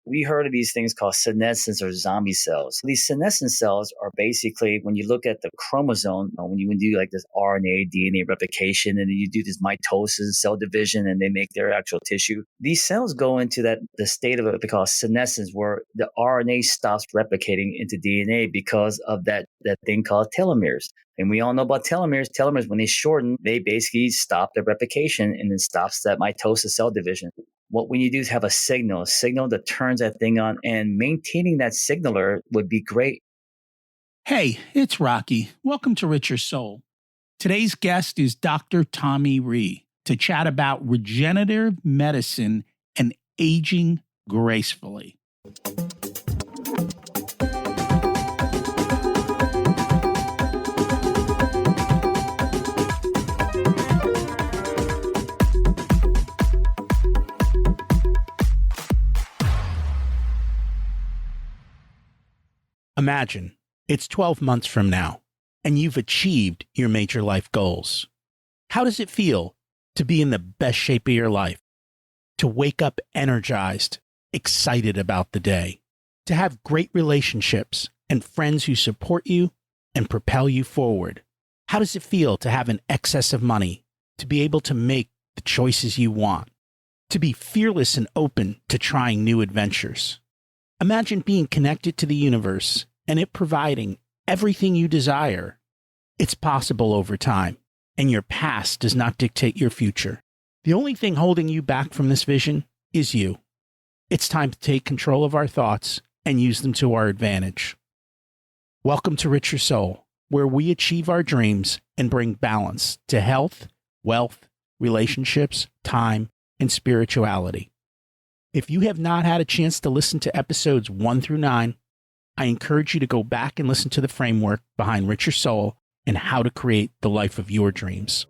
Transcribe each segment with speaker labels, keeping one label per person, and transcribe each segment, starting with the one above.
Speaker 1: We heard of these things called senescence or zombie cells. These senescent cells are basically, when you look at the chromosome, when you do like this RNA, DNA replication, and then you do this mitosis, cell division, and they make their actual tissue. These cells go into the state of what they call senescence, where the RNA stops replicating into DNA because of that thing called telomeres. And we all know about telomeres. Telomeres, when they shorten, they basically stop the replication and then stops that mitosis cell division. What we need to do is have a signal that turns that thing on, and maintaining that signaler would be great.
Speaker 2: Hey, it's Rocky. Welcome to Richer Soul. Today's guest is Dr. Tommy Rhee to chat about regenerative medicine and aging gracefully. Imagine it's 12 months from now, and you've achieved your major life goals. How does it feel to be in the best shape of your life? To wake up energized, excited about the day? To have great relationships and friends who support you and propel you forward? How does it feel to have an excess of money, to be able to make the choices you want? To be fearless and open to trying new adventures? Imagine being connected to the universe and it providing everything you desire. It's possible over time, and your past does not dictate your future. The only thing holding you back from this vision is you. It's time to take control of our thoughts and use them to our advantage. Welcome to Richer Soul, where we achieve our dreams and bring balance to health, wealth, relationships, time, and spirituality. If you have not had a chance to listen to episodes 1 through 9, I encourage you to go back and listen to the framework behind Richer Soul and how to create the life of your dreams.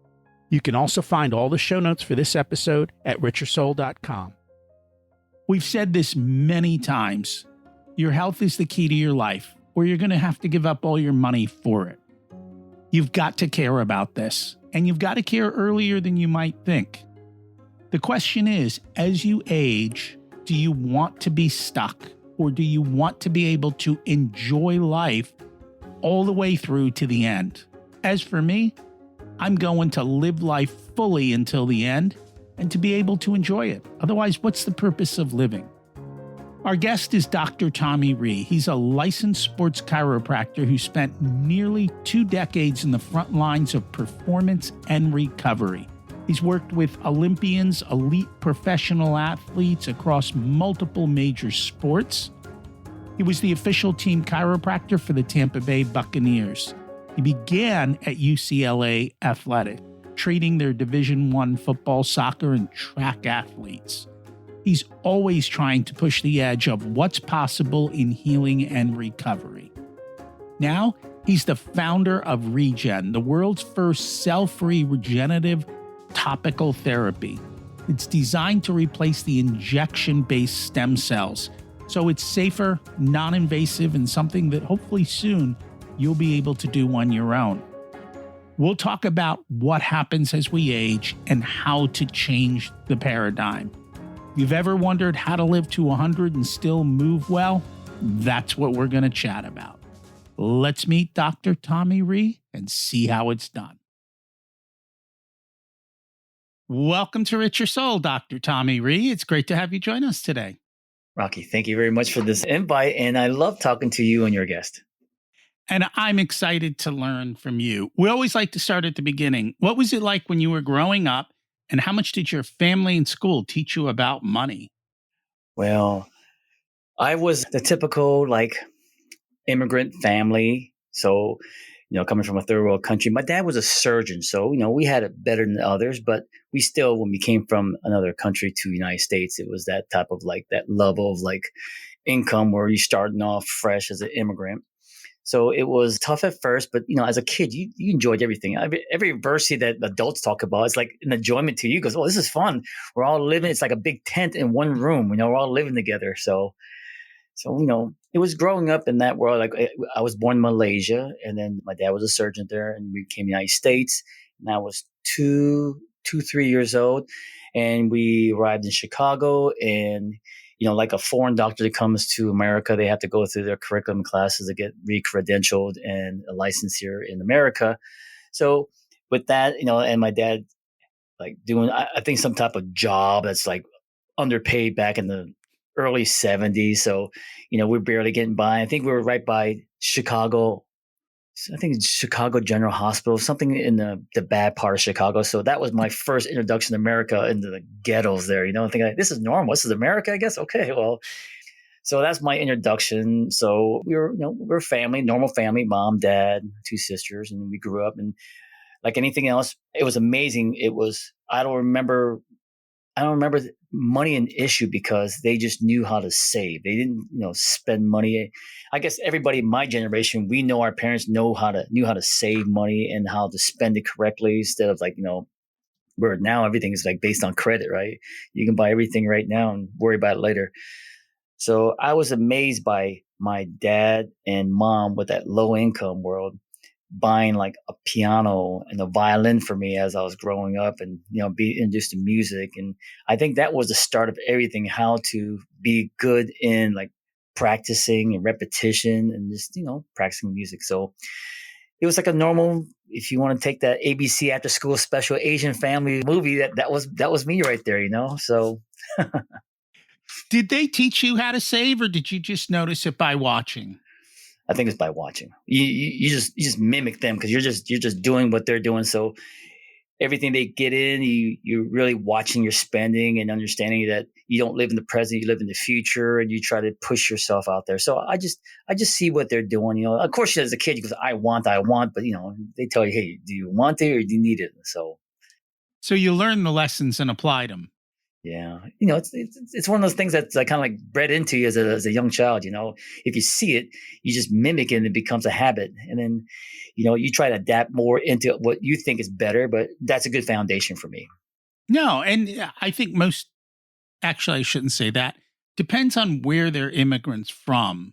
Speaker 2: You can also find all the show notes for this episode at richersoul.com. We've said this many times. Your health is the key to your life, or you're going to have to give up all your money for it. You've got to care about this, and you've got to care earlier than you might think. The question is, as you age, do you want to be stuck, or do you want to be able to enjoy life all the way through to the end? As for me, I'm going to live life fully until the end and to be able to enjoy it. Otherwise, what's the purpose of living? Our guest is Dr. Tommy Rhee. He's a licensed sports chiropractor who spent nearly 2 decades in the front lines of performance and recovery. He's worked with Olympians, elite professional athletes across multiple major sports. He was the official team chiropractor for the Tampa Bay Buccaneers. He began at UCLA Athletic, treating their Division I football, soccer, and track athletes. He's always trying to push the edge of what's possible in healing and recovery. Now, he's the founder of Regen, the world's first cell-free regenerative topical therapy. It's designed to replace the injection-based stem cells, so it's safer, non-invasive, and something that hopefully soon you'll be able to do on your own. We'll talk about what happens as we age and how to change the paradigm. If you've ever wondered how to live to 100 and still move well, that's what we're going to chat about. Let's meet Dr. Tommy Rhee and see how it's done. Welcome to Richer Soul, Dr. Tommy Rhee. It's great to have you join us today.
Speaker 1: Rocky, thank you very much for this invite, and I love talking to you and your guest.
Speaker 2: And I'm excited to learn from you. We always like to start at the beginning. What was it like when you were growing up, and how much did your family and school teach you about money?
Speaker 1: Well, I was the typical immigrant family. So, coming from a third world country, my dad was a surgeon. So, we had it better than others, but we still, when we came from another country to the United States, it was that type of that level of income where you're starting off fresh as an immigrant. So it was tough at first, but as a kid, you enjoyed everything. Every adversity that adults talk about, it's like an enjoyment to you. Because, oh, this is fun. We're all living. It's like a big tent in one room. We're all living together. So it was growing up in that world. I was born in Malaysia, and then my dad was a surgeon there, and we came to the United States. And I was 3 years old, and we arrived in Chicago, and like a foreign doctor that comes to America, they have to go through their curriculum classes to get re-credentialed and a license here in America. So with that, and my dad like doing, I think some type of job that's like underpaid back in the early 70s. So, we're barely getting by. I think we were right by Chicago. I think it's Chicago General Hospital, something in the bad part of Chicago. So that was my first introduction to America into the ghettos there, thinking like, this is normal. This is America, I guess. Okay, well, so that's my introduction. So we're family, normal family, mom, dad, two sisters, and we grew up. And like anything else, it was amazing. I don't remember money an issue because they just knew how to save. They didn't, spend money. I guess everybody in my generation, we know our parents knew how to save money and how to spend it correctly instead of like, where now everything is like based on credit, right? You can buy everything right now and worry about it later. So I was amazed by my dad and mom with that low income world buying like a piano and a violin for me as I was growing up and, be introduced to music. And I think that was the start of everything, how to be good in like practicing and repetition and just, practicing music. So it was like a normal, if you want to take that ABC after school special Asian family movie, that was me right there, So
Speaker 2: Did they teach you how to save, or did you just notice it by watching?
Speaker 1: I think it's by watching. You just mimic them because you're just doing what they're doing. So everything they get in, you're really watching your spending and understanding that you don't live in the present, you live in the future, and you try to push yourself out there. So I just see what they're doing. Of course, as a kid, you go, I want, but they tell you, hey, do you want it or do you need it?
Speaker 2: So you learned the lessons and applied them.
Speaker 1: Yeah, it's one of those things that's kind of like bred into you as a young child. If you see it, you just mimic it and it becomes a habit, and then you try to adapt more into what you think is better. But that's a good foundation for me.
Speaker 2: No, and I think actually, I shouldn't say that. Depends on where they're immigrants from.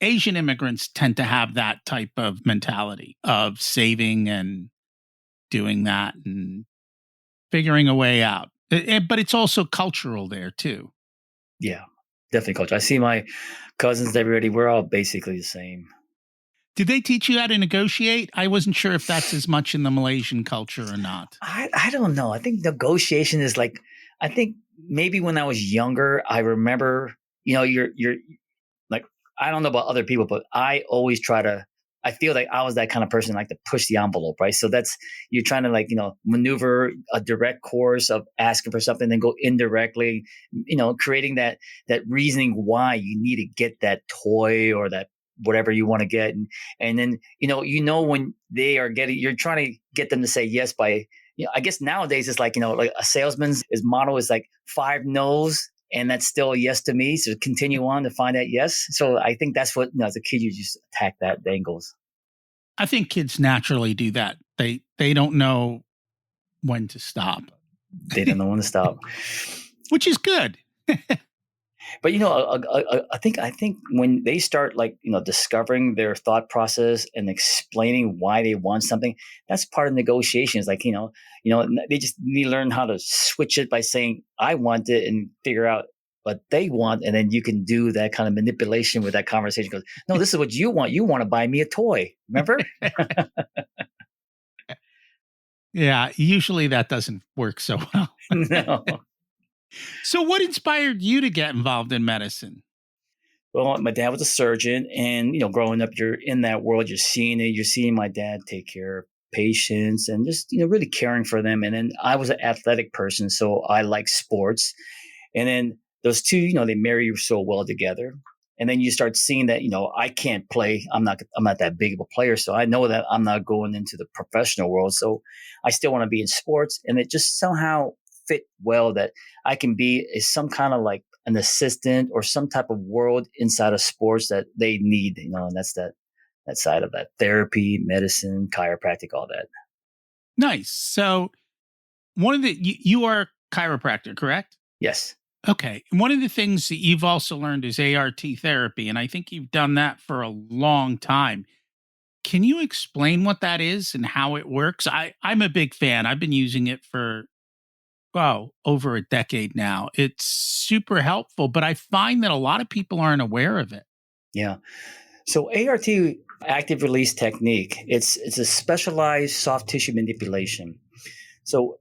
Speaker 2: Asian immigrants tend to have that type of mentality of saving and doing that and figuring a way out. But it's also cultural there too.
Speaker 1: Yeah, definitely culture. I see my cousins, everybody. We're all basically the same.
Speaker 2: Did they teach you how to negotiate? I wasn't sure if that's as much in the Malaysian culture or not.
Speaker 1: I don't know. I think negotiation is like. I think maybe when I was younger, I remember. You're like, I don't know about other people, but I always try to. I feel like I was that kind of person, like to push the envelope, right? So that's you're trying to like maneuver a direct course of asking for something, then go indirectly, creating that reasoning why you need to get that toy or that whatever you want to get, and then when they are getting, you're trying to get them to say yes by. I guess nowadays it's like like a salesman's his motto is like 5 no's and that's still a yes to me. So continue on to find that yes. So I think that's what as a kid you just attack that angles.
Speaker 2: I think kids naturally do that. They don't know when to stop,
Speaker 1: They don't know when to stop.
Speaker 2: which is good.
Speaker 1: But I think when they start like discovering their thought process and explaining why they want something, that's part of negotiations. Like they just need to learn how to switch it by saying I want it and figure out what they want, and then you can do that kind of manipulation with that conversation. Goes, no, this is what you want. You want to buy me a toy, remember?
Speaker 2: Yeah, usually that doesn't work so well.
Speaker 1: No.
Speaker 2: So what inspired you to get involved in medicine?
Speaker 1: Well, my dad was a surgeon, and growing up, you're in that world. You're seeing it. You're seeing my dad take care of patients, and just really caring for them. And then I was an athletic person, so I like sports. And then those two, they marry so well together. And then you start seeing that I can't play. I'm not that big of a player, so I know that I'm not going into the professional world. So I still want to be in sports, and it just somehow fit well that I can be some kind of like an assistant or some type of world inside of sports that they need, and that's that side of that therapy, medicine, chiropractic, all that.
Speaker 2: Nice. So you are a chiropractor, correct?
Speaker 1: Yes.
Speaker 2: Okay. And one of the things that you've also learned is ART therapy, and I think you've done that for a long time. Can you explain what that is and how it works? I'm a big fan. I've been using it for oh, over a decade now. It's super helpful, but I find that a lot of people aren't aware of it.
Speaker 1: Yeah. So ART, active release technique, it's a specialized soft tissue manipulation. So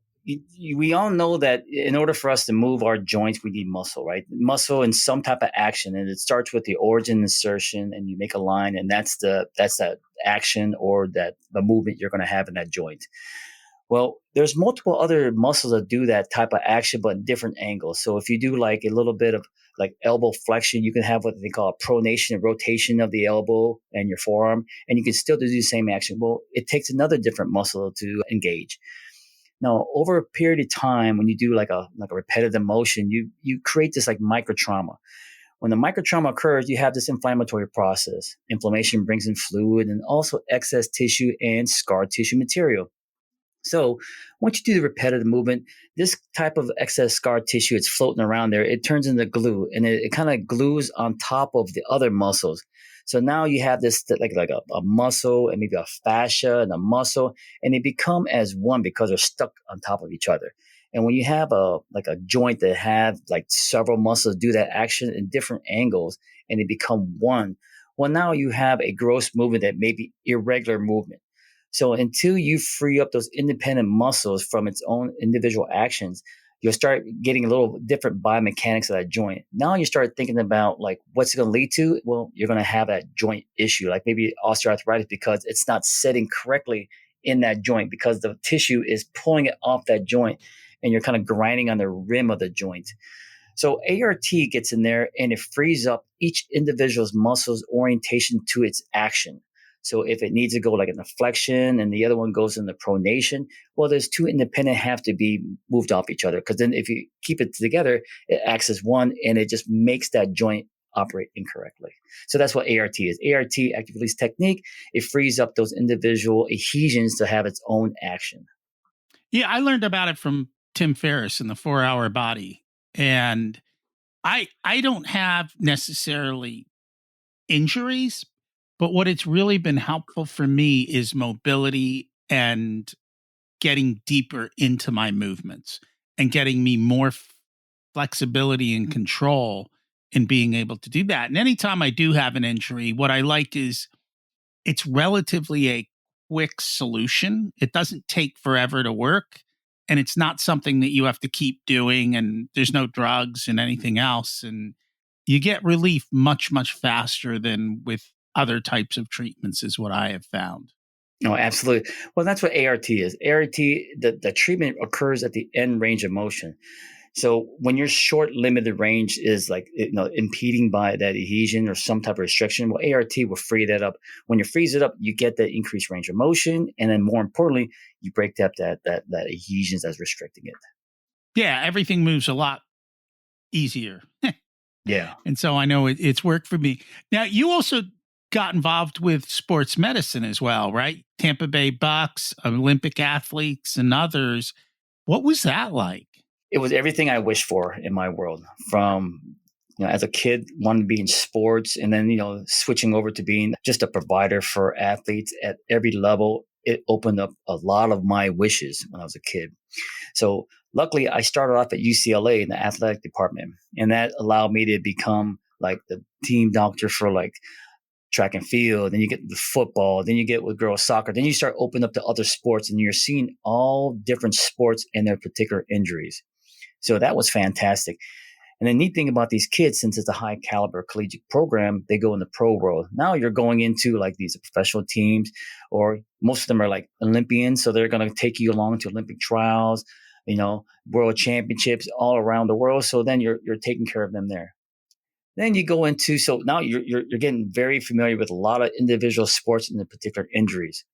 Speaker 1: we all know that in order for us to move our joints, we need muscle, right? Muscle in some type of action, and it starts with the origin insertion, and you make a line, and that's that action or that the movement you're going to have in that joint. Well, there's multiple other muscles that do that type of action, but in different angles. So if you do like a little bit of like elbow flexion, you can have what they call a pronation, a rotation of the elbow and your forearm, and you can still do the same action. Well, it takes another different muscle to engage. Now, over a period of time, when you do like a repetitive motion, you create this like micro trauma. When the micro trauma occurs, you have this inflammatory process. Inflammation brings in fluid and also excess tissue and scar tissue material. So once you do the repetitive movement, this type of excess scar tissue, it's floating around there. It turns into glue, and it kind of glues on top of the other muscles. So now you have this like a muscle and maybe a fascia and a muscle, and they become as one because they're stuck on top of each other. And when you have a joint that have like several muscles do that action in different angles, and they become one, well, now you have a gross movement that may be irregular movement. So until you free up those independent muscles from its own individual actions, you'll start getting a little different biomechanics of that joint. Now you start thinking about like what's it going to lead to? Well, you're going to have that joint issue, like maybe osteoarthritis because it's not setting correctly in that joint because the tissue is pulling it off that joint and you're kind of grinding on the rim of the joint. So ART gets in there and it frees up each individual's muscles orientation to its action. So if it needs to go like in the flexion and the other one goes in the pronation, well, there's two independent have to be moved off each other. Because then if you keep it together, it acts as one and it just makes that joint operate incorrectly. So that's what ART is. ART, active release technique, it frees up those individual adhesions to have its own action.
Speaker 2: Yeah, I learned about it from Tim Ferriss in the 4 Hour Body. And I don't have necessarily injuries, but what it's really been helpful for me is mobility and getting deeper into my movements and getting me more flexibility and control in being able to do that. And anytime I do have an injury, what I like is it's relatively a quick solution. It doesn't take forever to work. And it's not something that you have to keep doing, and there's no drugs and anything else. And you get relief much, much faster than with other types of treatments, is what I have found.
Speaker 1: No, absolutely. Well, that's what ART is. ART, the treatment occurs at the end range of motion. So when your short limited range is like impeding by that adhesion or some type of restriction, well, ART will free that up. When you freeze it up, you get that increased range of motion, and then more importantly, you break up that adhesions that's restricting it.
Speaker 2: Yeah, everything moves a lot easier.
Speaker 1: Yeah.
Speaker 2: And so I know it's worked for me. Now, you also got involved with sports medicine as well, right? Tampa Bay Bucks, Olympic athletes, and others. What was that like?
Speaker 1: It was everything I wished for in my world. From as a kid, wanting to be in sports, and then switching over to being just a provider for athletes at every level. It opened up a lot of my wishes when I was a kid. So luckily, I started off at UCLA in the athletic department, and that allowed me to become like the team doctor for like track and field. Then you get the football. Then you get with girls soccer. Then you start opening up to other sports, and you're seeing all different sports and their particular injuries. So that was fantastic. And the neat thing about these kids, since it's a high caliber collegiate program, they go in the pro world. Now you're going into like these professional teams, or most of them are like Olympians. So they're going to take you along to Olympic trials, world championships all around the world. So then you're taking care of them there. Then you go into, so now you're getting very familiar with a lot of individual sports and the particular injuries.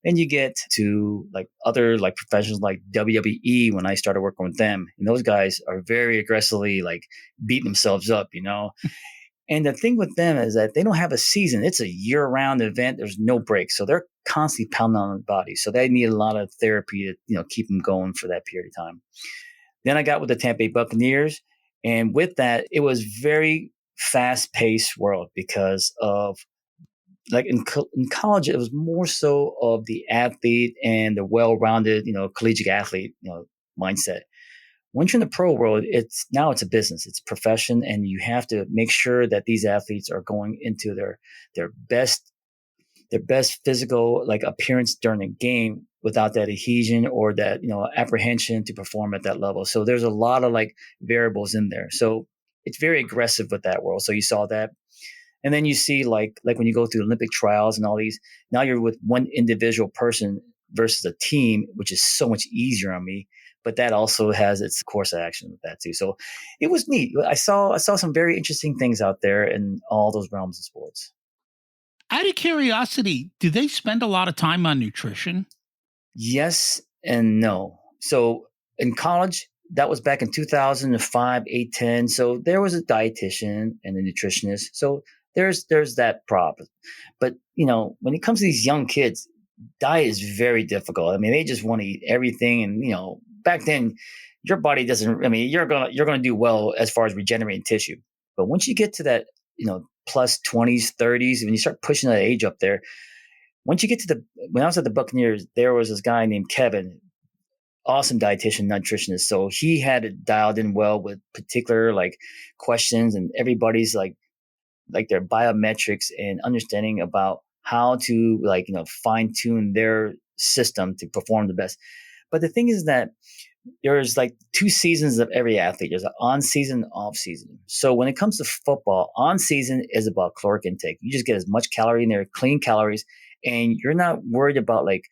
Speaker 1: Then you get to like other like professionals like WWE when I started working with them. And those guys are very aggressively like beating themselves up. And the thing with them is that they don't have a season. It's a year-round event. There's no break. So they're constantly pounding on the body. So they need a lot of therapy to keep them going for that period of time. Then I got with the Tampa Bay Buccaneers. And with that, it was very fast-paced world because of like in college, it was more so of the athlete and the well-rounded, collegiate athlete, mindset. Once you're in the pro world, it's a business, it's a profession, and you have to make sure that these athletes are going into their best their best physical like appearance during the game without that adhesion or that apprehension to perform at that level. So there's a lot of like variables in there. So it's very aggressive with that world. So you saw that, and then you see like when you go through Olympic trials and all these. Now you're with one individual person versus a team, which is so much easier on me. But that also has its course of action with that too. So it was neat. I saw some very interesting things out there in all those realms of sports.
Speaker 2: Out of curiosity, do they spend a lot of time on nutrition?
Speaker 1: Yes and no. So in college, that was back in 2005, 8, 10. So there was a dietitian and a nutritionist. So there's that problem. But when it comes to these young kids, diet is very difficult. I mean, they just want to eat everything, and back then, your body doesn't. I mean, you're gonna do well as far as regenerating tissue. But once you get to that, plus 20s, 30s, when you start pushing that age up there, once you get to when I was at the Buccaneers, there was this guy named Kevin, awesome dietitian, nutritionist. So he had it dialed in well with particular like questions and everybody's like their biometrics and understanding about how to fine tune their system to perform the best. But the thing is that there's like two seasons of every athlete. There's an on season, off season. So when it comes to football, on season is about caloric intake. You just get as much calorie in there, clean calories, and you're not worried about like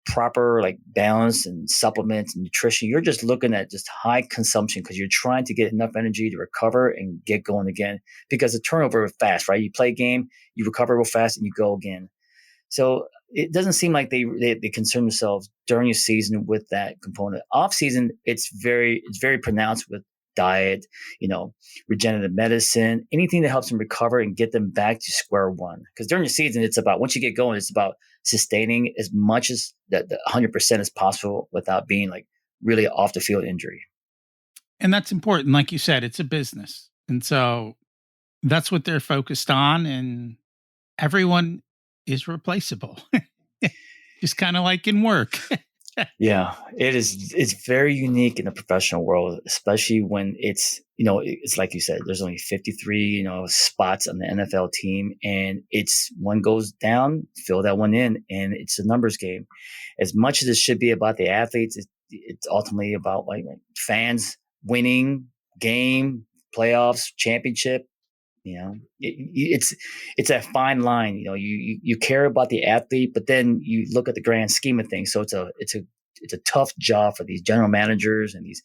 Speaker 1: proper like balance and supplements and nutrition. You're just looking at just high consumption because you're trying to get enough energy to recover and get going again. Because the turnover is fast, right? You play a game, you recover real fast, and you go again. So it doesn't seem like they concern themselves during a season with that component. Off season, it's very pronounced with diet, regenerative medicine, anything that helps them recover and get them back to square one. Because during the season, it's about once you get going, it's about sustaining as much as that 100% as possible without being like really off the field injury.
Speaker 2: And that's important. Like you said, it's a business. And so that's what they're focused on. And everyone is replaceable, just kind of like in work.
Speaker 1: Yeah, it is. It's very unique in the professional world, especially when it's like you said, there's only 53, spots on the NFL team, and it's one goes down, fill that one in, and it's a numbers game. As much as it should be about the athletes, it's ultimately about like winning game, playoffs, championship. It's a fine line. You care about the athlete, but then you look at the grand scheme of things. So it's a tough job for these general managers and these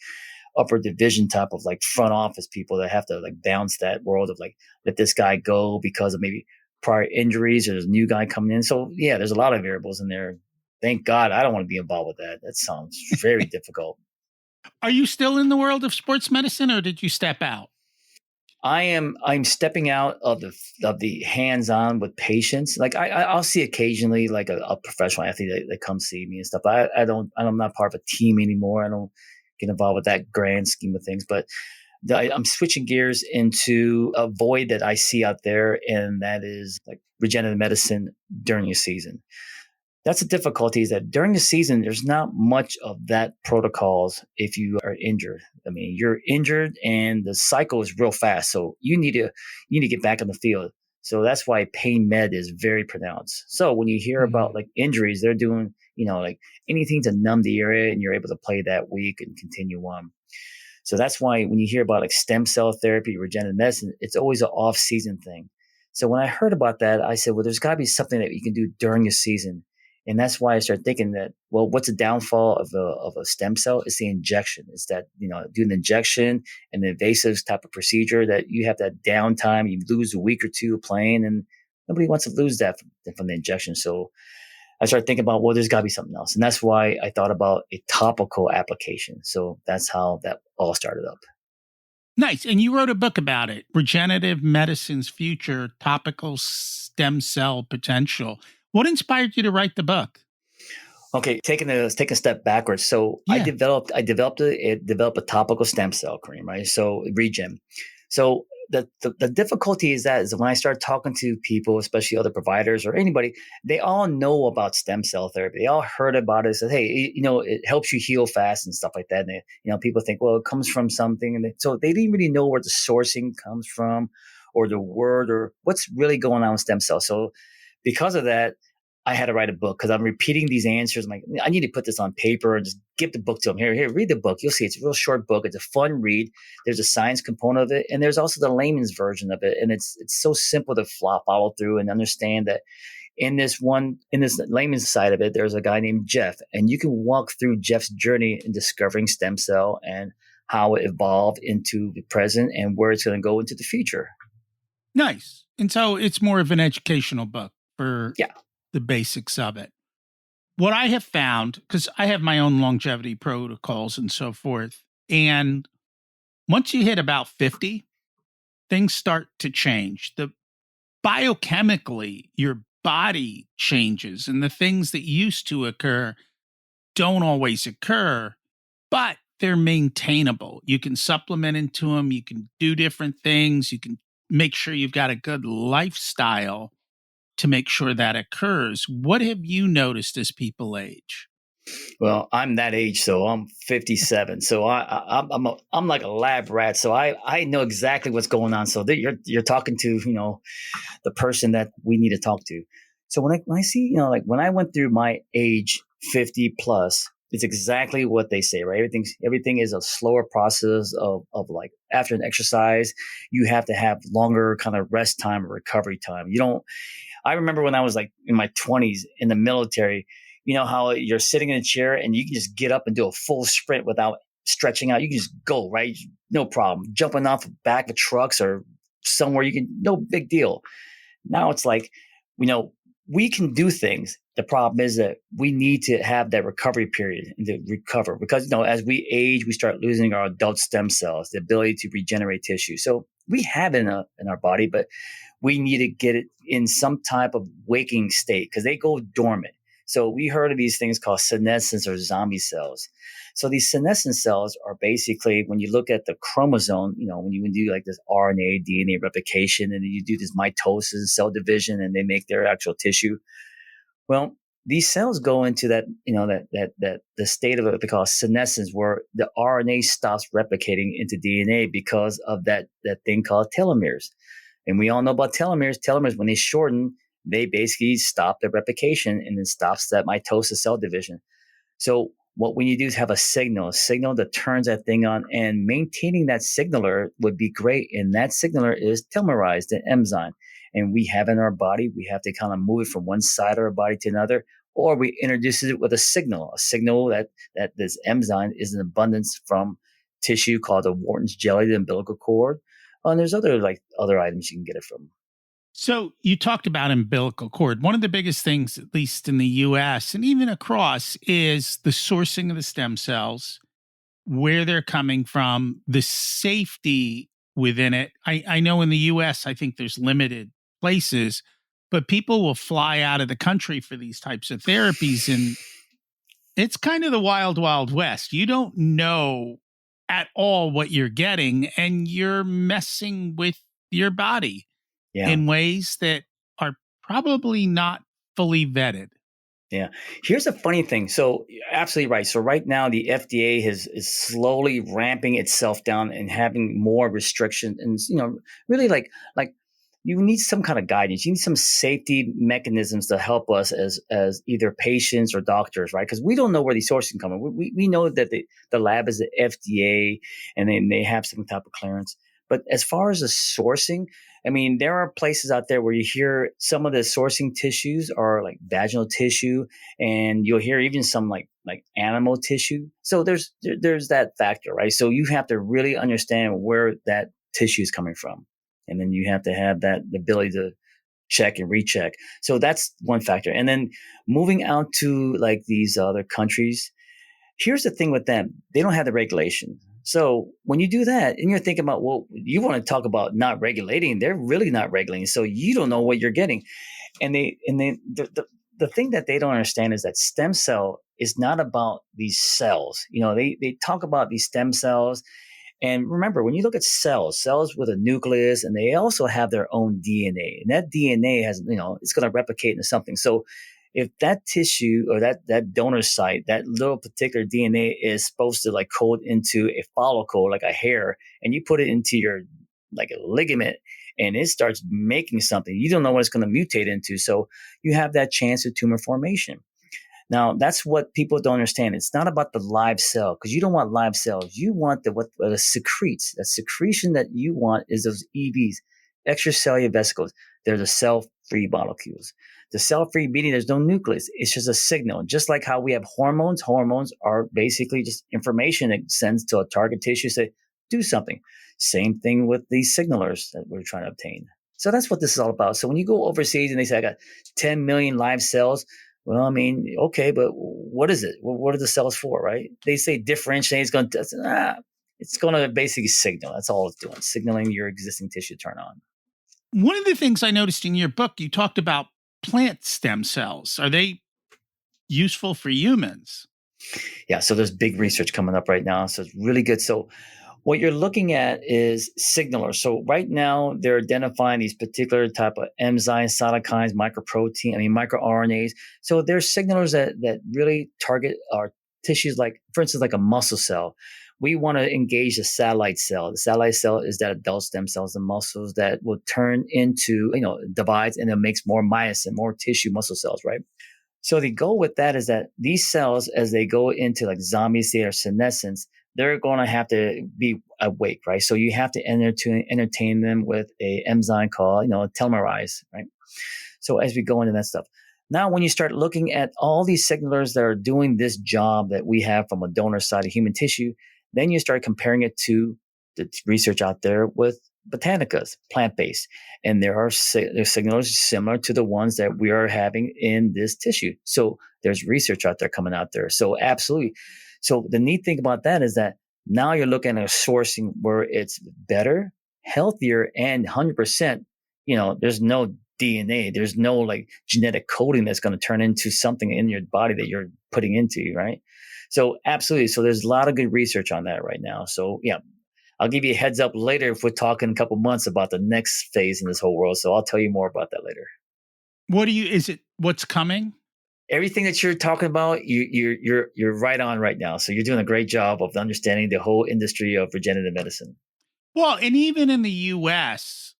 Speaker 1: upper division type of like front office people that have to like balance that world of like let this guy go because of maybe prior injuries or there's a new guy coming in. So yeah, there's a lot of variables in there. Thank God I don't want to be involved with that. That sounds very difficult.
Speaker 2: Are you still in the world of sports medicine or did you step out?
Speaker 1: I'm stepping out of the hands-on with patients. Like I'll see occasionally like a professional athlete that comes see me and stuff. I'm not part of a team anymore. I don't get involved with that grand scheme of things. But I'm switching gears into a void that I see out there, and that is like regenerative medicine during the season. That's the difficulty, is that during the season, there's not much of that protocols if you are injured. I mean, you're injured and the cycle is real fast. So you need to get back on the field. So that's why pain med is very pronounced. So when you hear about like injuries, they're doing, like anything to numb the area and you're able to play that week and continue on. So that's why when you hear about like stem cell therapy, regenerative medicine, it's always an off season thing. So when I heard about that, I said, well, there's got to be something that you can do during the season. And that's why I started thinking that, well, what's the downfall of a stem cell? It's the injection. It's that, doing the injection and the invasive type of procedure that you have that downtime. You lose a week or two of playing, and nobody wants to lose that from the injection. So I started thinking about, well, there's got to be something else. And that's why I thought about a topical application. So that's how that all started up.
Speaker 2: Nice. And you wrote a book about it, Regenerative Medicine's Future, Topical Stem Cell Potential. What inspired you to write the book?
Speaker 1: Okay, take a step backwards. So
Speaker 2: Yeah.
Speaker 1: I developed a topical stem cell cream, right? So Regen. So the difficulty is when I start talking to people, especially other providers or anybody, they all know about stem cell therapy. They all heard about it. Said, hey, it helps you heal fast and stuff like that. And people think, well, it comes from something, and so they didn't really know where the sourcing comes from, or the word, or what's really going on with stem cells. So because of that, I had to write a book because I'm repeating these answers. I'm like, I need to put this on paper and just give the book to them. Here, read the book. You'll see it's a real short book. It's a fun read. There's a science component of it, and there's also the layman's version of it. And it's so simple to follow through and understand that in this layman's side of it, there's a guy named Jeff, and you can walk through Jeff's journey in discovering stem cell and how it evolved into the present and where it's going to go into the future.
Speaker 2: Nice. And so it's more of an educational book for
Speaker 1: Yeah.
Speaker 2: the basics of it. What I have found, because I have my own longevity protocols and so forth, and once you hit about 50, things start to change. Biochemically, your body changes, and the things that used to occur don't always occur, but they're maintainable. You can supplement into them. You can do different things. You can make sure you've got a good lifestyle to make sure that occurs. What have you noticed as people age?
Speaker 1: Well, I'm that age, so I'm 57. So I'm like a lab rat. So I know exactly what's going on. So you're talking to the person that we need to talk to. So when I see like when I went through my age 50 plus, it's exactly what they say, right? Everything is a slower process of like after an exercise, you have to have longer kind of rest time or recovery time. I remember when I was like in my 20s in the military, you know how you're sitting in a chair and you can just get up and do a full sprint without stretching out. You can just go, right? No problem. Jumping off the back of trucks or somewhere, no big deal. Now it's like, we can do things. The problem is that we need to have that recovery period and to recover because, as we age, we start losing our adult stem cells, the ability to regenerate tissue. So we have it in our body, but we need to get it in some type of waking state because they go dormant. So we heard of these things called senescence or zombie cells. So these senescent cells are basically, when you look at the chromosome, when you do like this RNA, DNA replication, and then you do this mitosis, cell division, and they make their actual tissue. Well, these cells go into that, that the state of what they call senescence, where the RNA stops replicating into DNA because of that thing called telomeres. And we all know about telomeres. Telomeres, when they shorten, they basically stop the replication and then stops that mitosis cell division. So what we need to do is have a signal that turns that thing on, and maintaining that signaler would be great. And that signaler is telomerized, the enzyme. And we have in our body, we have to kind of move it from one side of our body to another, or we introduce it with a signal that this enzyme is in abundance from tissue called the Wharton's jelly, the umbilical cord. And there's other items you can get it from.
Speaker 2: So you talked about umbilical cord. One of the biggest things, at least in the US and even across, is the sourcing of the stem cells, where they're coming from, the safety within it. I know in the US, I think there's limited places, but people will fly out of the country for these types of therapies. And it's kind of the wild, wild west. You don't know at all what you're getting, and you're messing with your body in ways that are probably not fully vetted.
Speaker 1: Yeah. Here's a funny thing. So you're absolutely right. So right now the FDA is slowly ramping itself down and having more restrictions, and really like you need some kind of guidance. You need some safety mechanisms to help us as either patients or doctors, right? Because we don't know where these sources come from. We know that the lab is the FDA and then they have some type of clearance. But as far as the sourcing, I mean, there are places out there where you hear some of the sourcing tissues are like vaginal tissue, and you'll hear even some like animal tissue. So there's that factor, right? So you have to really understand where that tissue is coming from, and then you have to have that ability to check and recheck. So that's one factor. And then moving out to like these other countries, here's the thing with them: they don't have the regulation. So when you do that and you're thinking about, well, you want to talk about not regulating, they're really not regulating. So you don't know what you're getting. And the thing that they don't understand is that stem cell is not about these cells. They talk about these stem cells And remember, when you look at cells with a nucleus, and they also have their own DNA, and that DNA has, it's going to replicate into something. So if that tissue or that donor site, that little particular DNA is supposed to like code into a follicle, like a hair, and you put it into your like a ligament, and it starts making something, you don't know what it's going to mutate into. So you have that chance of tumor formation. Now, that's what people don't understand. It's not about the live cell, because you don't want live cells. You want what it secretes. The secretion that you want is those EVs, extracellular vesicles. They're the cell-free molecules. The cell-free meaning there's no nucleus. It's just a signal. Just like how we have hormones. Hormones are basically just information that sends to a target tissue, say, do something. Same thing with these signalers that we're trying to obtain. So that's what this is all about. So when you go overseas and they say, I got 10 million live cells, well, I mean, okay, but what is it? What are the cells for, right? They say differentiate. It's going to basically signal. That's all it's doing, signaling your existing tissue turn on.
Speaker 2: One of the things I noticed in your book, you talked about plant stem cells. Are they useful for humans?
Speaker 1: Yeah, so there's big research coming up right now. So it's really good. So what you're looking at is signalers. So right now they're identifying these particular type of enzymes, cytokines, microRNAs. So there's signalers that really target our tissues, like, for instance, like a muscle cell. We want to engage the satellite cell. The satellite cell is that adult stem cells, the muscles that will turn into, divides, and it makes more myosin, more tissue muscle cells, right? So the goal with that is that these cells, as they go into like zombie state or senescence, they're going to have to be awake, right? So you have to entertain them with a enzyme called, telomerase, right? So as we go into that stuff. Now, when you start looking at all these signalers that are doing this job that we have from a donor side of human tissue, then you start comparing it to the research out there with botanicas, plant-based. And there's signalers similar to the ones that we are having in this tissue. So there's research out there coming out there. So absolutely. So the neat thing about that is that now you're looking at a sourcing where it's better, healthier, and 100%, there's no DNA. There's no like genetic coding that's going to turn into something in your body that you're putting into, right? So absolutely. So there's a lot of good research on that right now. So yeah, I'll give you a heads up later if we're talking a couple months about the next phase in this whole world. So I'll tell you more about that later.
Speaker 2: What's coming?
Speaker 1: Everything that you're talking about, you're right on right now. So you're doing a great job of understanding the whole industry of regenerative medicine.
Speaker 2: Well, and even in the US,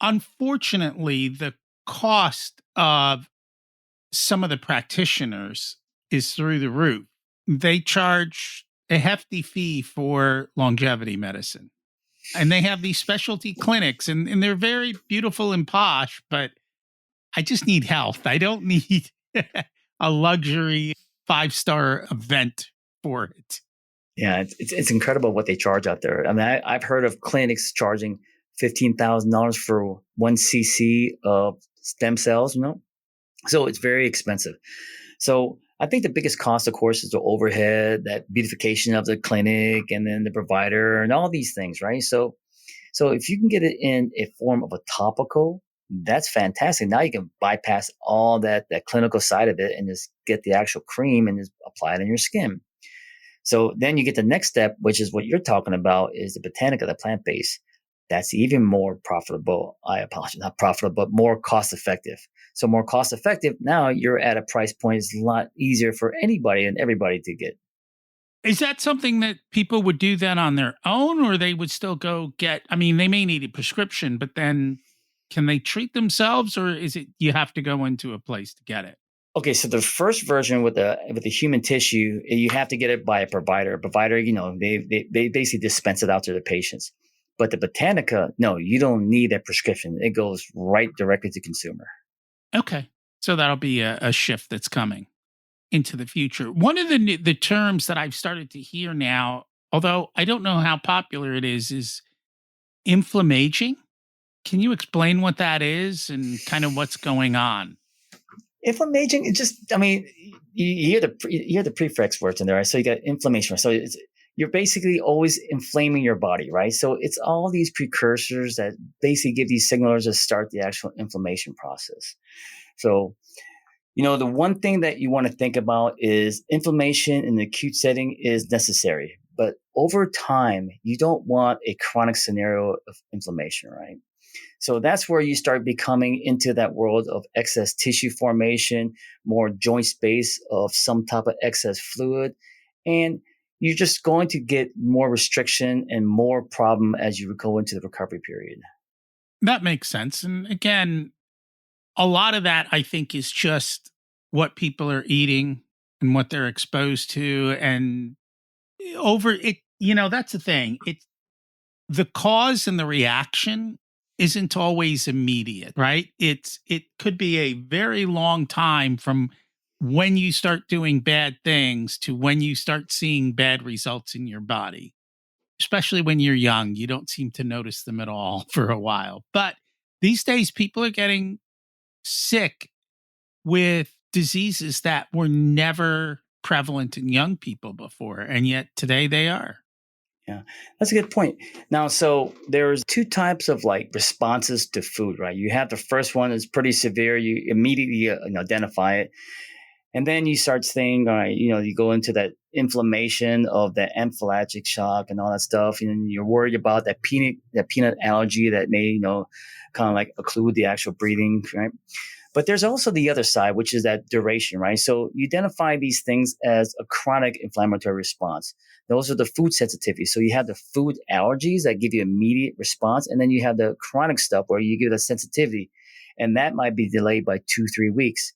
Speaker 2: unfortunately, the cost of some of the practitioners is through the roof. They charge a hefty fee for longevity medicine. And they have these specialty clinics, and they're very beautiful and posh, but I just need health. I don't need a luxury 5-star event for it.
Speaker 1: Yeah, it's incredible what they charge out there. I mean, I've heard of clinics charging $15,000 for 1 cc of stem cells, So it's very expensive. So I think the biggest cost, of course, is the overhead, that beautification of the clinic, and then the provider, and all these things, right? So if you can get it in a form of a topical, that's fantastic. Now you can bypass all that clinical side of it and just get the actual cream and just apply it on your skin. So then you get the next step, which is what you're talking about, is the botanica, the plant-based. That's even more profitable. I apologize, not profitable, but more cost-effective. So more cost-effective, now you're at a price point it's a lot easier for anybody and everybody to get.
Speaker 2: Is that something that people would do then on their own, or they would still go get, I mean, they may need a prescription, but then can they treat themselves, or is it you have to go into a place to get it?
Speaker 1: Okay, so the first version with the human tissue, you have to get it by a provider. A provider, they basically dispense it out to the patients. But the botanica, no, you don't need a prescription. It goes right directly to consumer.
Speaker 2: Okay. So that'll be a shift that's coming into the future. One of the terms that I've started to hear now, although I don't know how popular it is inflammaging. Can you explain what that is and kind of what's going on?
Speaker 1: Inflammation, it just, I mean, you hear the prefix words in there, right? So you got inflammation. So you're basically always inflaming your body, right? So it's all these precursors that basically give these signalers to start the actual inflammation process. So, the one thing that you want to think about is inflammation in the acute setting is necessary. But over time, you don't want a chronic scenario of inflammation, right? So that's where you start becoming into that world of excess tissue formation, more joint space of some type of excess fluid. And you're just going to get more restriction and more problem as you go into the recovery period.
Speaker 2: That makes sense. And again, a lot of that I think is just what people are eating and what they're exposed to. And over it, that's the thing. It's the cause and the reaction isn't always immediate, right? It could be a very long time from when you start doing bad things to when you start seeing bad results in your body. Especially when you're young, you don't seem to notice them at all for a while. But these days people are getting sick with diseases that were never prevalent in young people before, and yet today they are.
Speaker 1: Yeah, that's a good point. Now, so there's two types of like responses to food, right? You have the first one is pretty severe. You immediately identify it. And then you start saying, all right, you go into that inflammation of the anaphylactic shock and all that stuff. And you're worried about that peanut allergy that may, kind of like occlude the actual breathing, right? But there's also the other side, which is that duration, right? So you identify these things as a chronic inflammatory response. Those are the food sensitivities. So you have the food allergies that give you immediate response. And then you have the chronic stuff where you give the sensitivity. And that might be delayed by 2-3 weeks.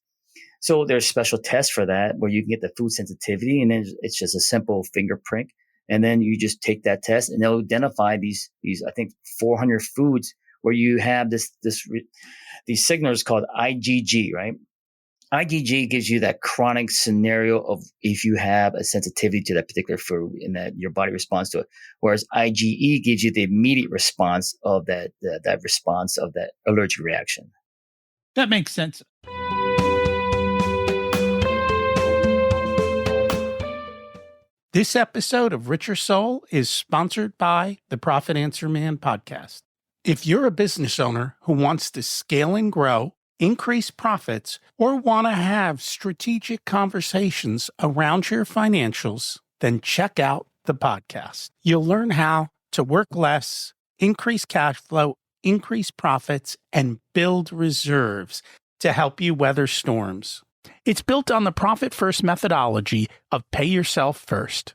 Speaker 1: So there's special tests for that where you can get the food sensitivity, and then it's just a simple finger prick. And then you just take that test and they'll identify these I think 400 foods where you have these signals called IgG, right? IgG gives you that chronic scenario of if you have a sensitivity to that particular food and that your body responds to it. Whereas IgE gives you the immediate response of that response of that allergic reaction.
Speaker 2: That makes sense. This episode of Richer Soul is sponsored by the Profit Answer Man podcast. If you're a business owner who wants to scale and grow, increase profits, or want to have strategic conversations around your financials, then check out the podcast. You'll learn how to work less, increase cash flow, increase profits, and build reserves to help you weather storms. It's built on the Profit First methodology of pay yourself first.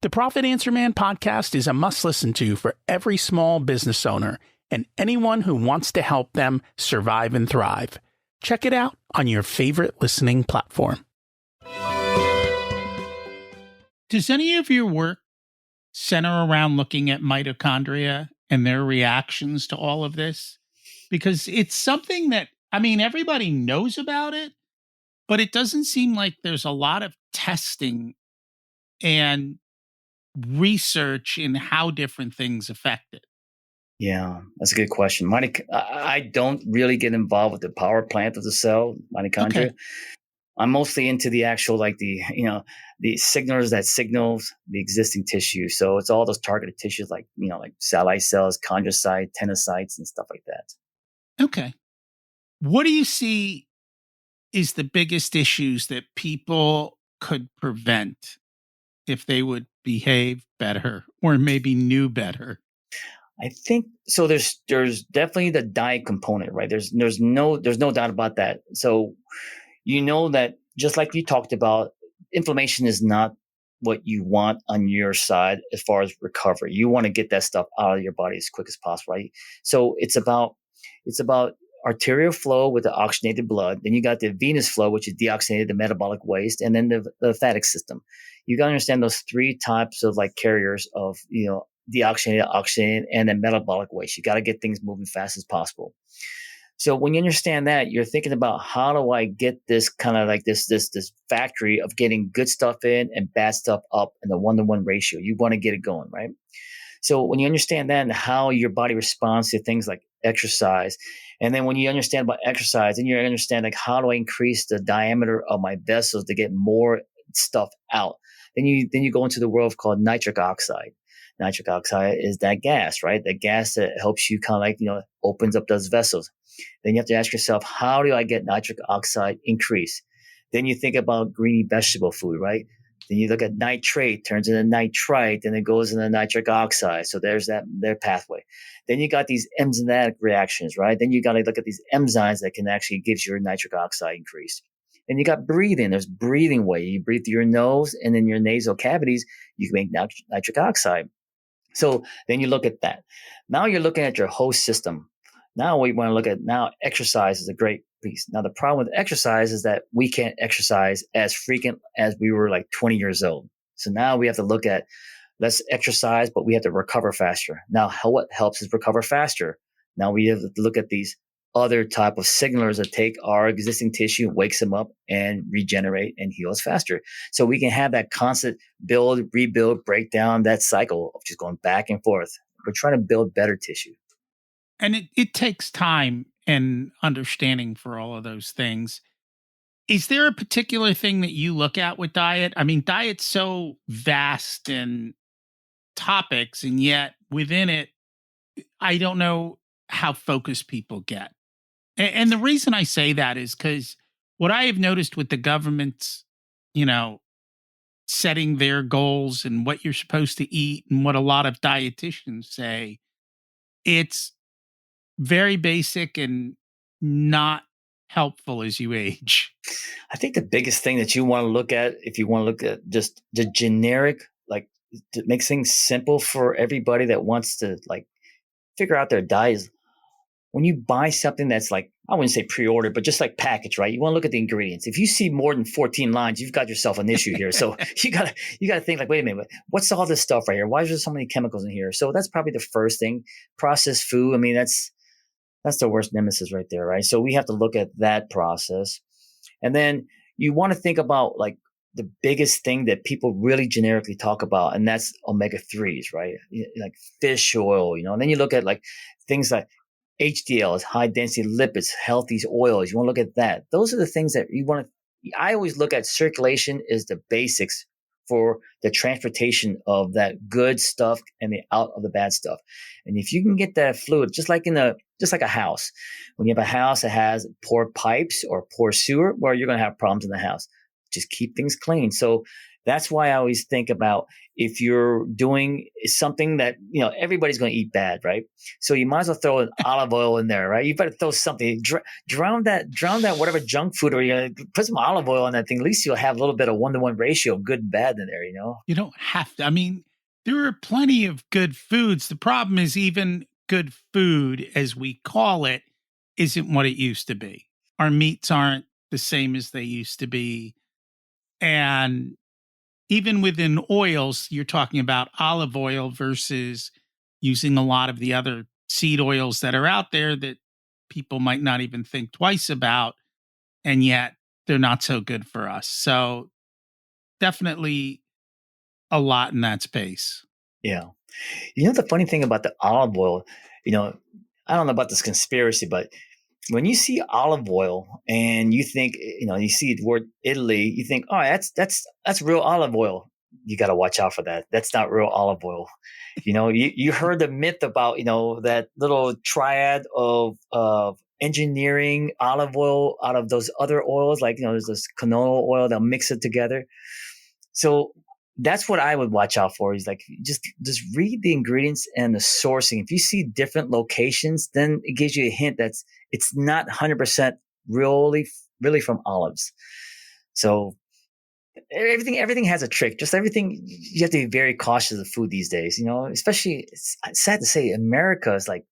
Speaker 2: The Profit Answer Man podcast is a must listen to for every small business owner and anyone who wants to help them survive and thrive. Check it out on your favorite listening platform. Does any of your work center around looking at mitochondria and their reactions to all of this? Because it's something that, everybody knows about it, but it doesn't seem like there's a lot of testing and research in how different things affect it.
Speaker 1: Yeah, that's a good question. I don't really get involved with the power plant of the cell, mitochondria.
Speaker 2: Okay.
Speaker 1: I'm mostly into the actual, like the signals that signals the existing tissue. So it's all those targeted tissues like satellite cells, chondrocyte, tenocytes, and stuff like that.
Speaker 2: Okay. What do you see is the biggest issues that people could prevent if they would behave better or maybe knew better?
Speaker 1: I think so. There's definitely the diet component, right? There's no doubt about that. So that just like you talked about, inflammation is not what you want on your side as far as recovery. You want to get that stuff out of your body as quick as possible, right? So it's about arterial flow with the oxygenated blood. Then you got the venous flow, which is deoxygenated, the metabolic waste, and then the lymphatic system. You got to understand those three types of like carriers of deoxygenated, oxygenated, and then metabolic waste. You got to get things moving fast as possible. So when you understand that, you're thinking about how do I get this kind of like this factory of getting good stuff in and bad stuff up in the 1-to-1 ratio. You want to get it going, right? So when you understand that and how your body responds to things like exercise, and then when you understand about exercise, then you understand like how do I increase the diameter of my vessels to get more stuff out. Then you go into the world called nitric oxide. Nitric oxide is that gas, right? That gas that helps you kind of like, opens up those vessels. Then you have to ask yourself, how do I get nitric oxide increase? Then you think about greeny vegetable food, right? Then you look at nitrate, turns into nitrite, then it goes into nitric oxide. So there's their pathway. Then you got these enzymatic reactions, right? Then you got to look at these enzymes that can actually give your nitric oxide increase. And you got breathing. There's breathing way. You breathe through your nose, and in your nasal cavities, you can make nitric oxide. So then you look at that. Now you're looking at your whole system. Now we want to look at exercise is a great piece. Now the problem with exercise is that we can't exercise as frequent as we were like 20 years old. So now we have to look at let's exercise, but we have to recover faster. Now what helps is recover faster. Now we have to look at these other type of signalers that take our existing tissue, wakes them up, and regenerate and heal us faster. So we can have that constant build, rebuild, breakdown, that cycle of just going back and forth. We're trying to build better tissue.
Speaker 2: And it takes time and understanding for all of those things. Is there a particular thing that you look at with diet? I mean, diet's so vast in topics, and yet within it, I don't know how focused people get. And the reason I say that is because what I have noticed with the government's, you know, setting their goals and what you're supposed to eat and what a lot of dietitians say, it's very basic and not helpful as you age.
Speaker 1: I think the biggest thing that you want to look at, if you want to look at just the generic, like to make things simple for everybody that wants to like figure out their diet, is when you buy something that's like, I wouldn't say pre-ordered, but just like packaged, right? You want to look at the ingredients. If you see more than 14 lines, you've got yourself an issue here. So you gotta think like, wait a minute, what's all this stuff right here? Why is there so many chemicals in here? So that's probably the first thing. Processed food. I mean, that's the worst nemesis right there, right? So we have to look at that process. And then you want to think about like the biggest thing that people really generically talk about, and that's omega-3s, right? Like fish oil, and then you look at like things like HDLs, high density lipids, healthy oils. You want to look at that. Those are the things that you want to. I always look at circulation as the basics for the transportation of that good stuff and the out of the bad stuff. And if you can get that fluid, just like a house, when you have a house that has poor pipes or poor sewer, well, you're going to have problems in the house. Just keep things clean. So that's why I always think about if you're doing something that, everybody's going to eat bad, right? So you might as well throw an olive oil in there, right? You better throw something, drown that whatever junk food, or you put some olive oil on that thing. At least you'll have a little bit of 1-to-1 ratio of good and bad in there,
Speaker 2: You don't have to. I mean, there are plenty of good foods. The problem is even good food, as we call it, isn't what it used to be. Our meats aren't the same as they used to be. And even within oils, you're talking about olive oil versus using a lot of the other seed oils that are out there that people might not even think twice about, and yet they're not so good for us. So definitely a lot in that space.
Speaker 1: Yeah. The funny thing about the olive oil, I don't know about this conspiracy, but when you see olive oil and you think, you see the word Italy, you think, oh, that's real olive oil. You got to watch out for that. That's not real olive oil. You heard the myth about, that little triad of engineering olive oil out of those other oils, like, there's this canola oil, they'll mix it together. So that's what I would watch out for, is like just read the ingredients and the sourcing. If you see different locations, then it gives you a hint that it's not 100% really from olives. So everything has a trick. Just everything, you have to be very cautious of food these days. Especially, it's sad to say, America is like,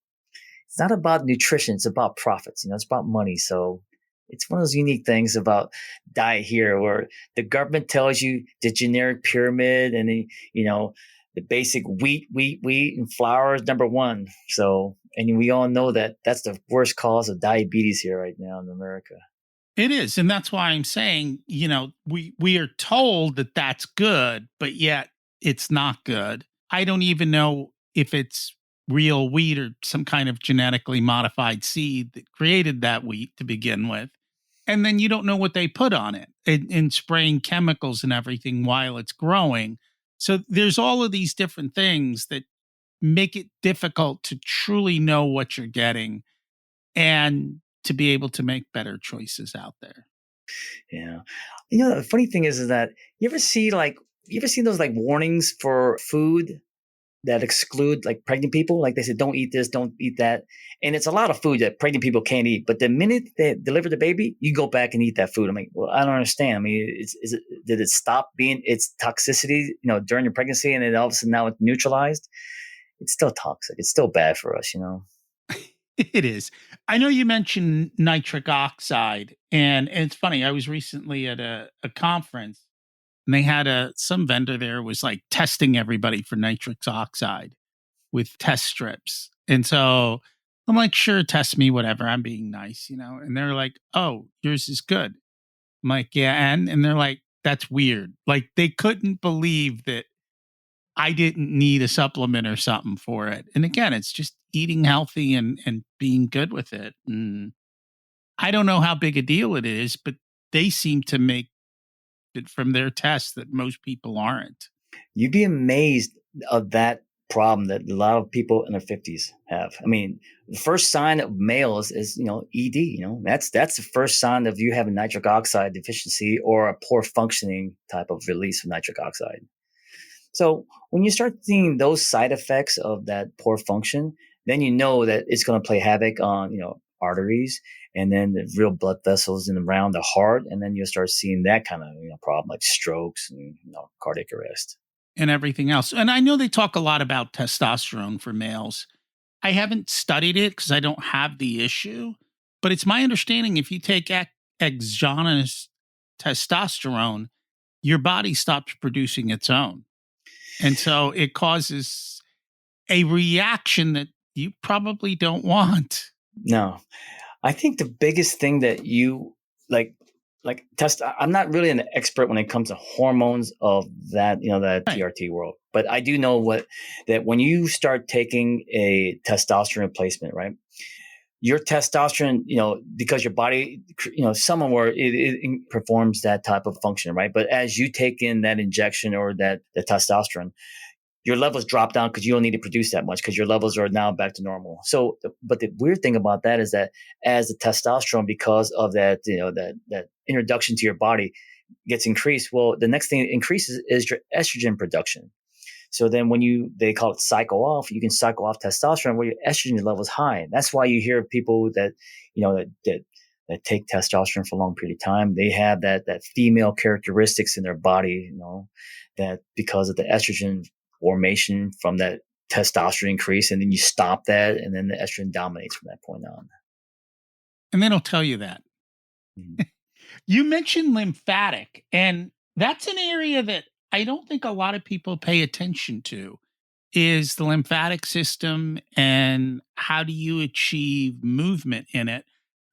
Speaker 1: it's not about nutrition, it's about profits. It's about money. So it's one of those unique things about diet here, where the government tells you the generic pyramid, and the basic wheat, and flour is number one. So, and we all know that that's the worst cause of diabetes here right now in America.
Speaker 2: It is. And that's why I'm saying, we are told that that's good, but yet it's not good. I don't even know if it's real wheat or some kind of genetically modified seed that created that wheat to begin with. And then you don't know what they put on it in spraying chemicals and everything while it's growing. So there's all of these different things that make it difficult to truly know what you're getting and to be able to make better choices out there.
Speaker 1: Yeah. The funny thing is that you ever see like You ever seen those like warnings for food that exclude like pregnant people? Like they said, don't eat this, don't eat that. And it's a lot of food that pregnant people can't eat. But the minute they deliver the baby, you go back and eat that food. I'm like, well, I don't understand. I mean, did it stop being its toxicity, during your pregnancy, and then all of a sudden now it's neutralized? It's still toxic. It's still bad for us.
Speaker 2: It is. I know you mentioned nitric oxide, and it's funny. I was recently at a conference, and they had some vendor there was like testing everybody for nitric oxide with test strips. And so I'm like, sure, test me, whatever. I'm being nice. And they're like, oh, yours is good. I'm like, yeah, and they're like, that's weird. Like they couldn't believe that I didn't need a supplement or something for it. And again, it's just eating healthy and being good with it. And I don't know how big a deal it is, but they seem to make it from their tests that most people aren't.
Speaker 1: You'd be amazed of that problem that a lot of people in their 50s have. I mean, the first sign of males is ED. That's the first sign of you having nitric oxide deficiency or a poor functioning type of release of nitric oxide. So when you start seeing those side effects of that poor function, then you know that it's going to play havoc on arteries, and then the real blood vessels in around the heart, and then you'll start seeing that kind of problem like strokes and cardiac arrest
Speaker 2: and everything else. And I know they talk a lot about testosterone for males. I haven't studied it because I don't have the issue, but it's my understanding if you take exogenous testosterone, your body stops producing its own. And so it causes a reaction that you probably don't want.
Speaker 1: No, I think the biggest thing that you like test. I'm not really an expert when it comes to hormones of that, that
Speaker 2: Right.
Speaker 1: TRT world, but I do know that when you start taking a testosterone replacement, right? Your testosterone, because your body, somewhere it performs that type of function, right? But as you take in that injection or the testosterone, your levels drop down because you don't need to produce that much because your levels are now back to normal. So, but the weird thing about that is that as the testosterone, because of that, that introduction to your body gets increased, well, the next thing it increases is your estrogen production. So then when they call it cycle off, you can cycle off testosterone where your estrogen level is high. That's why you hear people that, that take testosterone for a long period of time. They have that female characteristics in their body, that because of the estrogen formation from that testosterone increase, and then you stop that, and then the estrogen dominates from that point on.
Speaker 2: And they don't tell you that.
Speaker 1: Mm-hmm.
Speaker 2: You mentioned lymphatic, and that's an area that I don't think a lot of people pay attention to, is the lymphatic system and how do you achieve movement in it.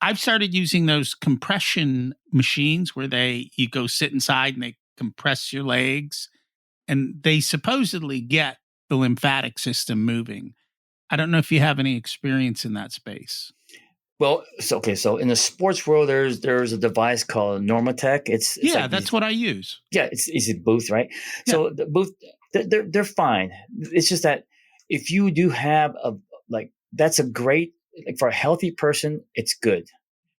Speaker 2: I've started using those compression machines where you go sit inside and they compress your legs, and they supposedly get the lymphatic system moving. I don't know if you have any experience in that space.
Speaker 1: Well, so in the sports world, there's a device called Normatec. It's like
Speaker 2: That's what I use.
Speaker 1: Yeah, it's a booth, right?
Speaker 2: Yeah.
Speaker 1: So the booth, they're fine. It's just that if you do have that's a great, like, for a healthy person, it's good.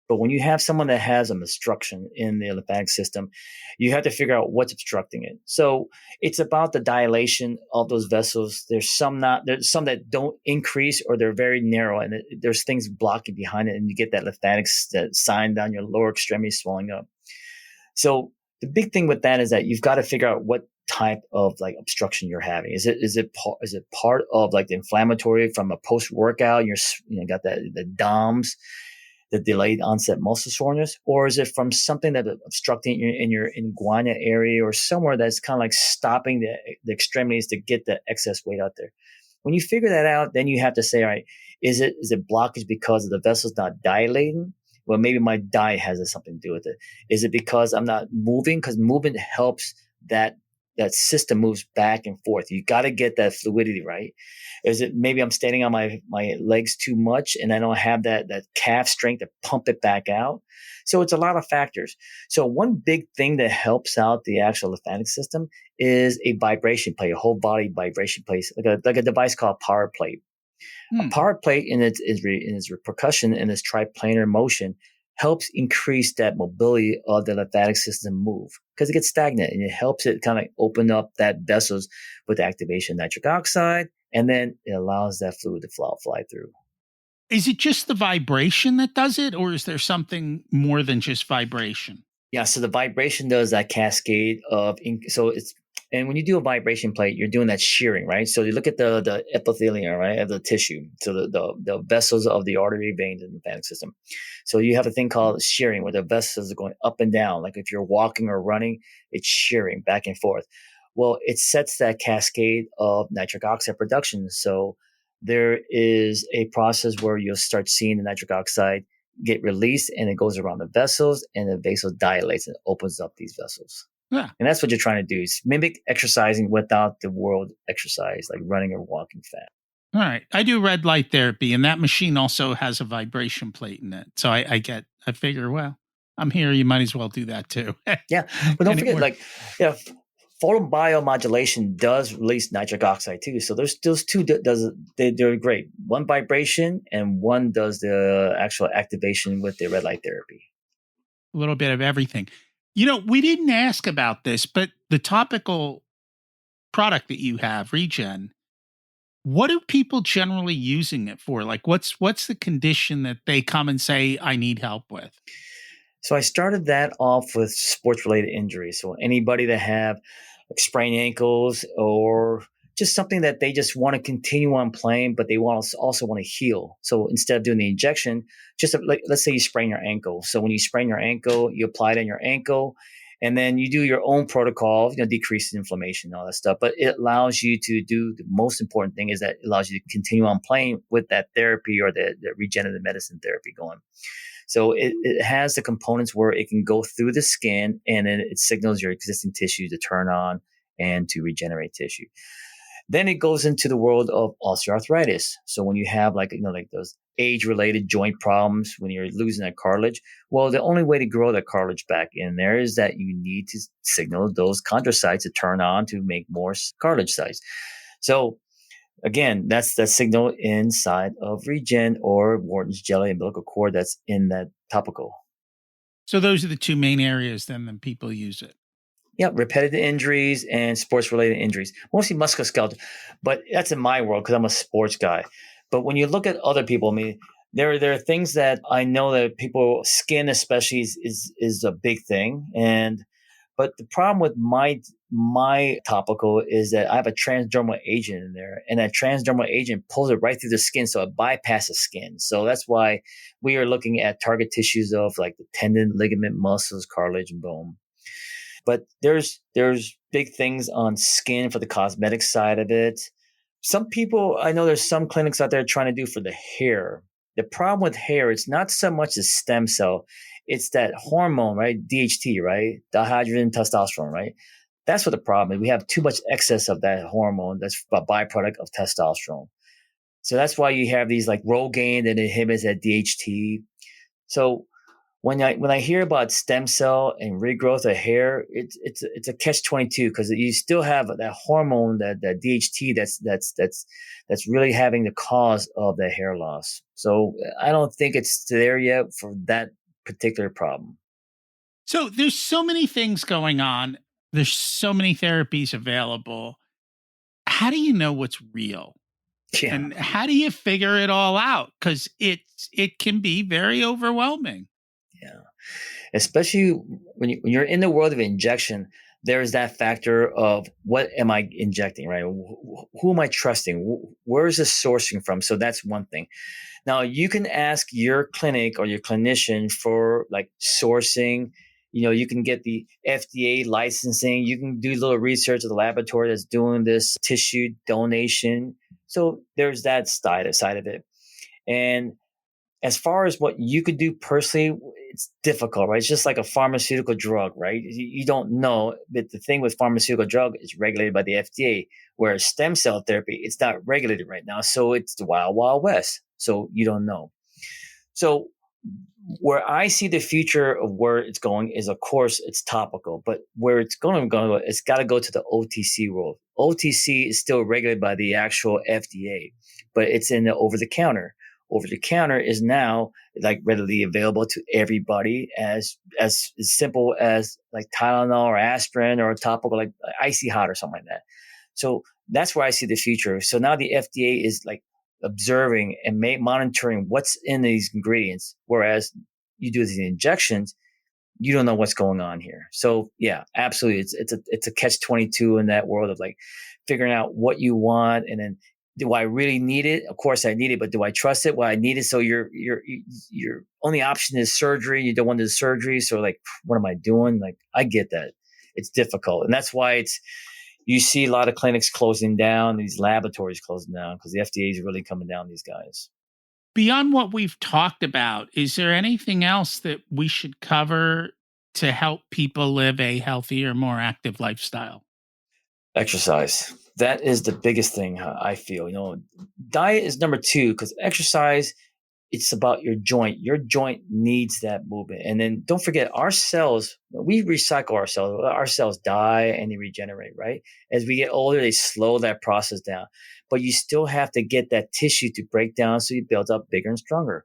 Speaker 1: But when you have someone that has an obstruction in the lymphatic system, you have to figure out what's obstructing it. So it's about the dilation of those vessels. There's some that don't increase, or they're very narrow, and there's things blocking behind it, and you get that lymphatic sign down your lower extremity swelling up. So the big thing with that is that you've got to figure out what type of like obstruction you're having. Is it part of like the inflammatory from a post workout? You're got the DOMS, the delayed onset muscle soreness, or is it from something that obstructing in your inguinal area or somewhere that's kind of like stopping the extremities to get the excess weight out there? When you figure that out, then you have to say, all right, is it blockage because of the vessels not dilating? Well, maybe my diet has something to do with it. Is it because I'm not moving? Because movement helps that system moves back and forth. You got to get that fluidity right. Is it maybe I'm standing on my legs too much and I don't have that calf strength to pump it back out? So it's a lot of factors. So one big thing that helps out the actual lymphatic system is a vibration plate, a whole body vibration plate, like a device called power plate. A power plate in its percussion and its triplanar motion helps increase that mobility of the lymphatic system move because it gets stagnant, and it helps it kind of open up that vessels with the activation of nitric oxide, and then it allows that fluid to fly through.
Speaker 2: Is it just the vibration that does it, or is there something more than just vibration?
Speaker 1: Yeah, so the vibration does that cascade of so it's and when you do a vibration plate, you're doing that shearing, right? So you look at the epithelium, right, of the tissue, so the vessels of the artery, veins, and lymphatic system. So you have a thing called shearing, where the vessels are going up and down. Like if you're walking or running, it's shearing back and forth. Well, it sets that cascade of nitric oxide production. So there is a process where you'll start seeing the nitric oxide get released, and it goes around the vessels, and the vessel dilates and opens up these vessels.
Speaker 2: Yeah.
Speaker 1: And that's what you're trying to do, is mimic exercising without the world exercise, like running or walking fast.
Speaker 2: All right. I do red light therapy, and that machine also has a vibration plate in it. So I figure, well, I'm here. You might as well do that too.
Speaker 1: Yeah. But don't
Speaker 2: And it
Speaker 1: forget,
Speaker 2: works.
Speaker 1: like, yeah, photobiomodulation does release nitric oxide too. So there's those two they're great. One vibration, and one does the actual activation with the red light therapy.
Speaker 2: A little bit of everything. We didn't ask about this, but the topical product that you have, Regen, what are people generally using it for? Like what's the condition that they come and say, I need help with?
Speaker 1: So I started that off with sports related injuries. So anybody that have like sprained ankles, or just something that they just want to continue on playing, but they also want to heal. So instead of doing the injection, just like, let's say you sprain your ankle. So when you sprain your ankle, you apply it on your ankle, and then you do your own protocol, decrease inflammation and all that stuff. But it allows you to do the most important thing, is that it allows you to continue on playing with that therapy, or the regenerative medicine therapy going. So it has the components where it can go through the skin, and then it signals your existing tissue to turn on and to regenerate tissue. Then it goes into the world of osteoarthritis. So when you have like those age-related joint problems, when you're losing that cartilage, well, the only way to grow that cartilage back in there is that you need to signal those chondrocytes to turn on to make more cartilage size. So again, that's the signal inside of Regen or Wharton's jelly umbilical cord that's in that topical.
Speaker 2: So those are the two main areas then that people use it.
Speaker 1: Yeah, repetitive injuries and sports related injuries, mostly musculoskeletal. But that's in my world because I'm a sports guy. But when you look at other people, I mean, there are things that I know that people, skin especially, is a big thing. But the problem with my topical is that I have a transdermal agent in there, and that transdermal agent pulls it right through the skin, so it bypasses skin. So that's why we are looking at target tissues of like the tendon, ligament, muscles, cartilage, and bone. But there's big things on skin for the cosmetic side of it. Some people, I know there's some clinics out there trying to do for the hair. The problem with hair, it's not so much the stem cell, it's that hormone, right? DHT, right? Dihydrogen testosterone, right? That's what the problem is. We have too much excess of that hormone. That's a byproduct of testosterone. So that's why you have these like Rogaine that inhibits that DHT. So when I hear about stem cell and regrowth of hair, it's a catch-22, because you still have that hormone, that DHT, that's really having the cause of the hair loss. So I don't think it's there yet for that particular problem.
Speaker 2: So there's so many things going on. There's so many therapies available. How do you know what's real?
Speaker 1: Yeah,
Speaker 2: And how do you figure it all out? Because it can be very overwhelming.
Speaker 1: yeah. Especially when you're in the world of injection, there's that factor of what am I injecting, right? Who am I trusting? Where is this sourcing from? So that's one thing. Now you can ask your clinic or your clinician for like sourcing. You can get the FDA licensing. You can do a little research at the laboratory that's doing this tissue donation. So there's that side of it. And as far as what you could do personally, it's difficult, right? It's just like a pharmaceutical drug, right? You don't know. But the thing with pharmaceutical drug is regulated by the FDA, whereas stem cell therapy, it's not regulated right now. So it's the wild, wild west. So you don't know. So where I see the future of where it's going is, of course, it's topical, but where it's going to go, it's got to go to the OTC world. OTC is still regulated by the actual FDA, but it's in the over the counter. over the counter is now like readily available to everybody as simple as like Tylenol or aspirin or a topical like icy hot or something like that. So that's where I see the future. So now the FDA is like observing and monitoring what's in these ingredients, whereas you do these injections, you don't know what's going on here. So yeah, absolutely, it's a catch-22 in that world of like figuring out what you want, and then do I really need it? Of course I need it, but do I trust it? Well, I need it. So your only option is surgery. You don't want the surgery. So like, what am I doing? Like, I get that it's difficult, and that's why you see a lot of clinics closing down, these laboratories closing down because the FDA is really coming down on these guys.
Speaker 2: Beyond what we've talked about, is there anything else that we should cover to help people live a healthier, more active lifestyle?
Speaker 1: Exercise. That is the biggest thing I feel. Diet is number two because exercise, it's about your joint. Your joint needs that movement. And then don't forget, our cells, we recycle our cells. Our cells die and they regenerate, right? As we get older, they slow that process down. But you still have to get that tissue to break down so you build up bigger and stronger.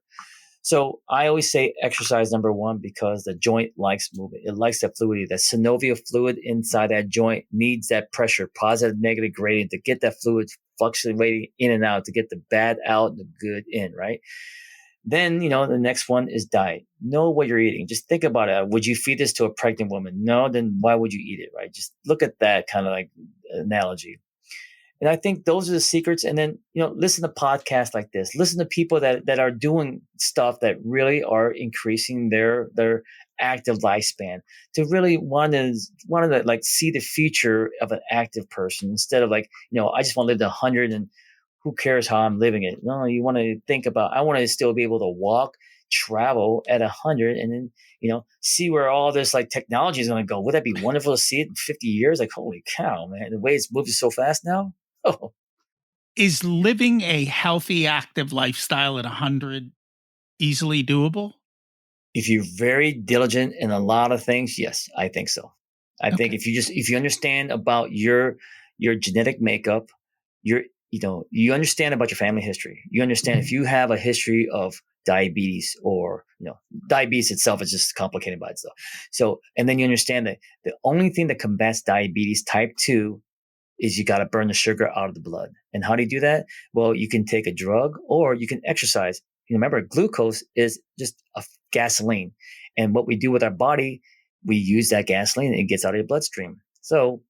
Speaker 1: So I always say exercise number one because the joint likes movement. It likes that fluidity. That synovial fluid inside that joint needs that pressure, positive, negative gradient to get that fluid fluctuating in and out, to get the bad out and the good in, right? Then, the next one is diet. Know what you're eating. Just think about it. Would you feed this to a pregnant woman? No, then why would you eat it, right? Just look at that kind of like analogy. And I think those are the secrets. And then, listen to podcasts like this. Listen to people that are doing stuff that really are increasing their active lifespan, to really want to like see the future of an active person instead of like, I just want to live to 100 and who cares how I'm living it? No, you want to think about, I want to still be able to walk, travel at 100, and then, see where all this like technology is going to go. Would that be wonderful to see it in 50 years? Like, holy cow, man, the way it's moving so fast now. Oh,
Speaker 2: Is living a healthy, active lifestyle at 100 easily doable?
Speaker 1: if you're very diligent in a lot of things, yes, I think so. I think
Speaker 2: Okay.
Speaker 1: if you understand about your genetic makeup, you understand about your family history. You understand if you have a history of diabetes or, diabetes itself is just complicated by itself. So, and then you understand that the only thing that combats diabetes type 2 is you got to burn the sugar out of the blood. And how do you do that? Well, you can take a drug or you can exercise. Remember, glucose is just a gasoline. And what we do with our body, we use that gasoline and it gets out of your bloodstream. So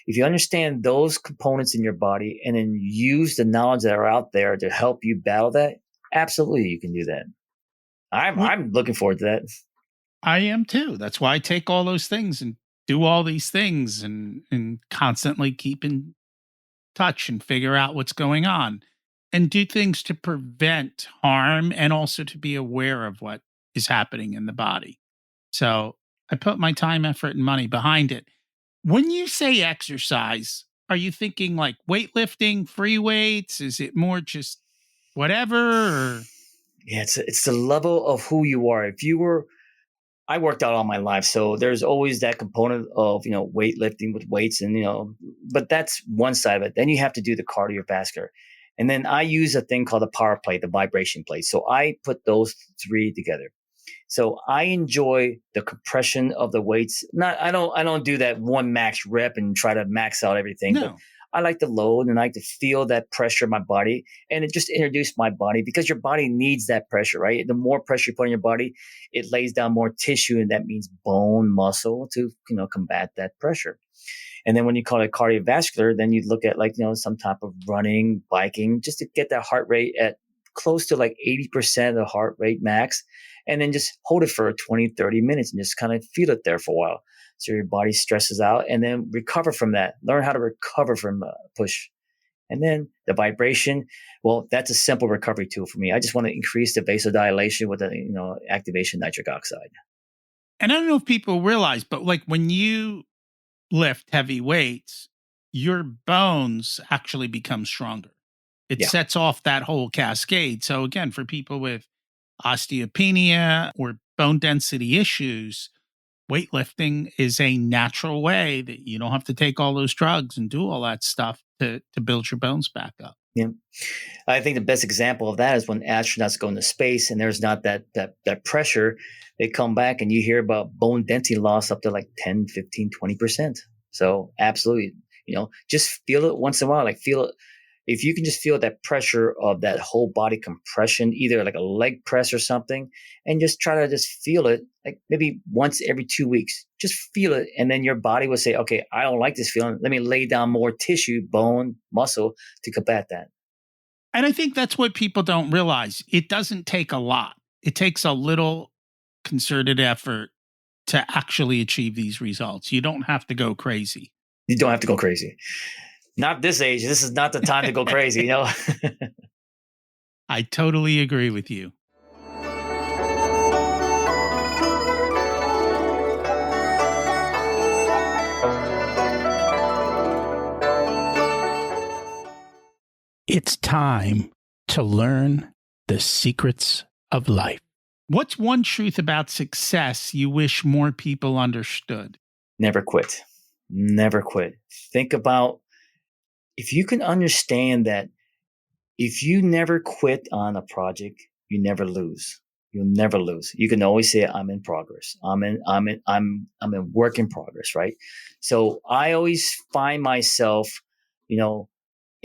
Speaker 1: if you understand those components in your body and then use the knowledge that are out there to help you battle that, absolutely you can do that.
Speaker 2: Well,
Speaker 1: I'm looking forward to that.
Speaker 2: I am too. That's why I take all those things and do all these things and constantly keep in touch and figure out what's going on and do things to prevent harm and also to be aware of what is happening in the body. So I put my time, effort, and money behind it. When you say exercise, are you thinking like weightlifting, free weights? Is it more just whatever? Or?
Speaker 1: Yeah, it's the level of who you are. I worked out all my life, so there's always that component of weightlifting with weights, and but that's one side of it. Then you have to do the cardiovascular, and then I use a thing called the power plate, the vibration plate. So I put those three together. So I enjoy the compression of the weights. I don't do that one max rep and try to max out everything, but
Speaker 2: No.
Speaker 1: I like to load and I like to feel that pressure in my body and it just introduced my body because your body needs that pressure, right? The more pressure you put on your body, it lays down more tissue and that means bone, muscle to, combat that pressure. And then when you call it cardiovascular, then you look at like, some type of running, biking, just to get that heart rate at close to like 80% of the heart rate max. And then just hold it for 20, 30 minutes and just kind of feel it there for a while. So your body stresses out and then recover from that. Learn how to recover from push. And then the vibration, well, that's a simple recovery tool for me. I just want to increase the vasodilation with the, activation nitric oxide.
Speaker 2: And I don't know if people realize, but like when you lift heavy weights, your bones actually become stronger. It
Speaker 1: Yeah.
Speaker 2: sets off that whole cascade. So again, for people with osteopenia or bone density issues, weightlifting is a natural way that you don't have to take all those drugs and do all that stuff to build your bones back up.
Speaker 1: Yeah. I think the best example of that is when astronauts go into space and there's not that pressure, they come back and you hear about bone density loss up to like 10, 15, 20%. So absolutely, just feel it once in a while, like feel it. If you can just feel that pressure of that whole body compression, either like a leg press or something, and just try to just feel it, like maybe once every 2 weeks, just feel it. And then your body will say, okay, I don't like this feeling. Let me lay down more tissue, bone, muscle to combat that.
Speaker 2: And I think that's what people don't realize. It doesn't take a lot. It takes a little concerted effort to actually achieve these results. You don't have to go crazy.
Speaker 1: You don't have to go crazy. Not this age. This is not the time to go crazy,
Speaker 2: I totally agree with you. It's time to learn the secrets of life. What's one truth about success you wish more people understood?
Speaker 1: Never quit. Never quit. Think about if you can understand that if you never quit on a project, you never lose. You'll never lose. You can always say, I'm in progress. I'm in work in progress, right? So I always find myself, in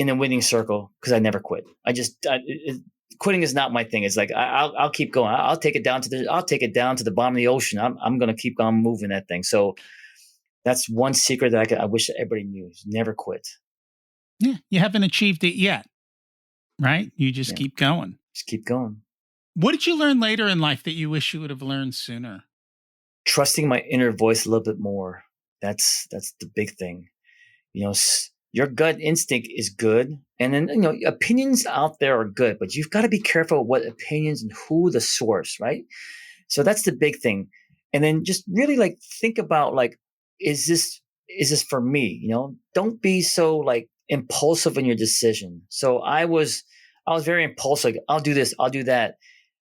Speaker 1: a winning circle because I never quit. Quitting is not my thing. It's like I'll keep going. I'll take it down to the bottom of the ocean. I'm going to keep on moving that thing. So that's one secret that I wish everybody knew: is never quit.
Speaker 2: Yeah, you haven't achieved it yet, right? You just keep going.
Speaker 1: Just keep going.
Speaker 2: What did you learn later in life that you wish you would have learned sooner?
Speaker 1: Trusting my inner voice a little bit more. That's the big thing. Your gut instinct is good. And then, opinions out there are good, but you've got to be careful what opinions and who the source, right? So that's the big thing. And then just really like think about like, is this for me? Don't be so like impulsive in your decision. So I was very impulsive. Like, I'll do this, I'll do that.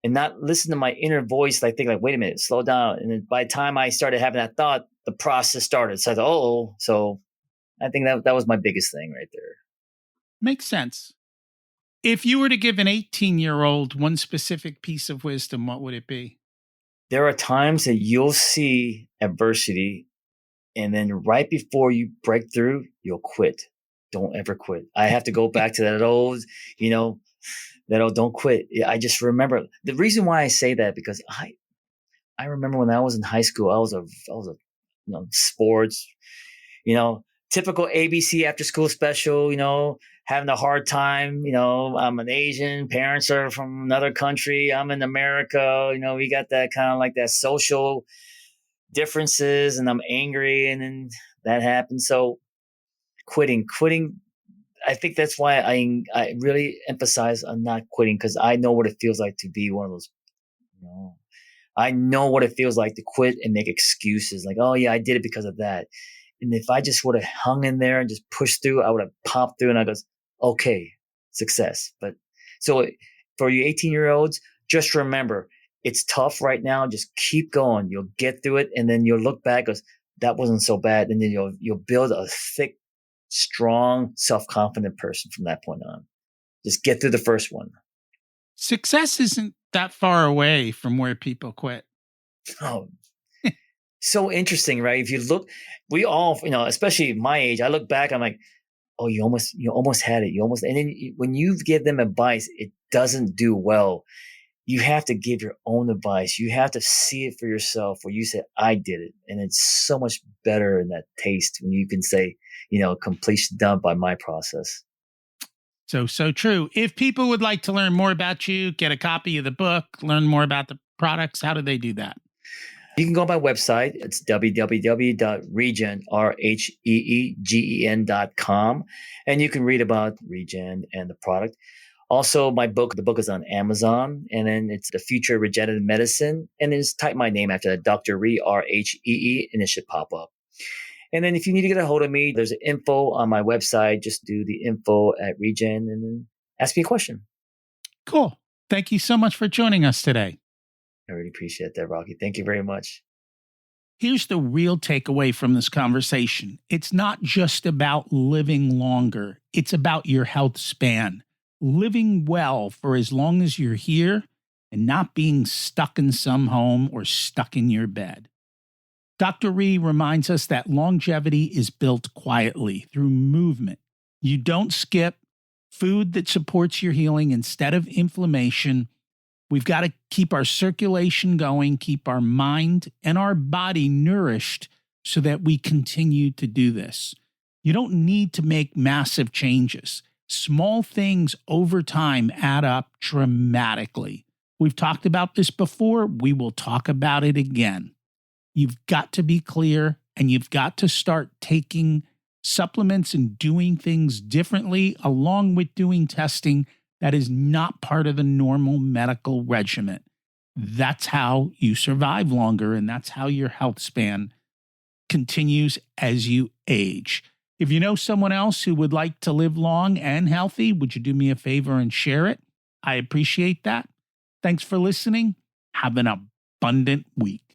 Speaker 1: And not listen to my inner voice, like think like, wait a minute, slow down. And then by the time I started having that thought, the process started. So I thought, so I think that was my biggest thing right there.
Speaker 2: Makes sense. If you were to give an 18-year-old one specific piece of wisdom, what would it be?
Speaker 1: There are times that you'll see adversity, and then right before you break through, you'll quit. Don't ever quit. I have to go back to that old, don't quit. I just remember the reason why I say that because I remember when I was in high school, I was a sports, typical ABC after school special, having a hard time. I'm an Asian, parents are from another country. I'm in America. We got that kind of like that social differences and I'm angry and then that happened. So quitting, I think that's why I really emphasize on not quitting because I know what it feels like to be one of those, I know what it feels like to quit and make excuses like, oh yeah, I did it because of that. And if I just would have hung in there and just pushed through, I would have popped through and I goes, okay, success. But so for you 18-year-olds, just remember, it's tough right now. Just keep going. You'll get through it. And then you'll look back, goes, that wasn't so bad. And then you'll build a thick, strong, self-confident person from that point on. Just get through the first one.
Speaker 2: Success isn't that far away from where people quit.
Speaker 1: Oh, so interesting, right? If you look, we all, especially my age, I look back, I'm like, oh, you almost had it. And then when you give them advice, it doesn't do well. You have to give your own advice. You have to see it for yourself where you say, I did it. And it's so much better in that taste when you can say, completion done by my process.
Speaker 2: So true. If people would like to learn more about you, get a copy of the book, learn more about the products, how do they do that?
Speaker 1: You can go on my website. It's www.regen.com. And you can read about Regen and the product. Also, the book is on Amazon, and then it's The Future of Regenerative Medicine. And then just type my name after that, Dr. Rhee, Rhee, and it should pop up. And then if you need to get a hold of me, there's info on my website. Just do the info at Regen and then ask me a question.
Speaker 2: Cool. Thank you so much for joining us today.
Speaker 1: I really appreciate that, Rocky. Thank you very much.
Speaker 2: Here's the real takeaway from this conversation. It's not just about living longer. It's about your health span, living well for as long as you're here and not being stuck in some home or stuck in your bed. Dr. Rhee reminds us that longevity is built quietly through movement. You don't skip food that supports your healing instead of inflammation. We've got to keep our circulation going, keep our mind and our body nourished so that we continue to do this. You don't need to make massive changes. Small things over time add up dramatically. We've talked about this before. We will talk about it again. You've got to be clear and you've got to start taking supplements and doing things differently along with doing testing that is not part of the normal medical regimen. That's how you survive longer, and that's how your health span continues as you age. If you know someone else who would like to live long and healthy, would you do me a favor and share it? I appreciate that. Thanks for listening. Have an abundant week.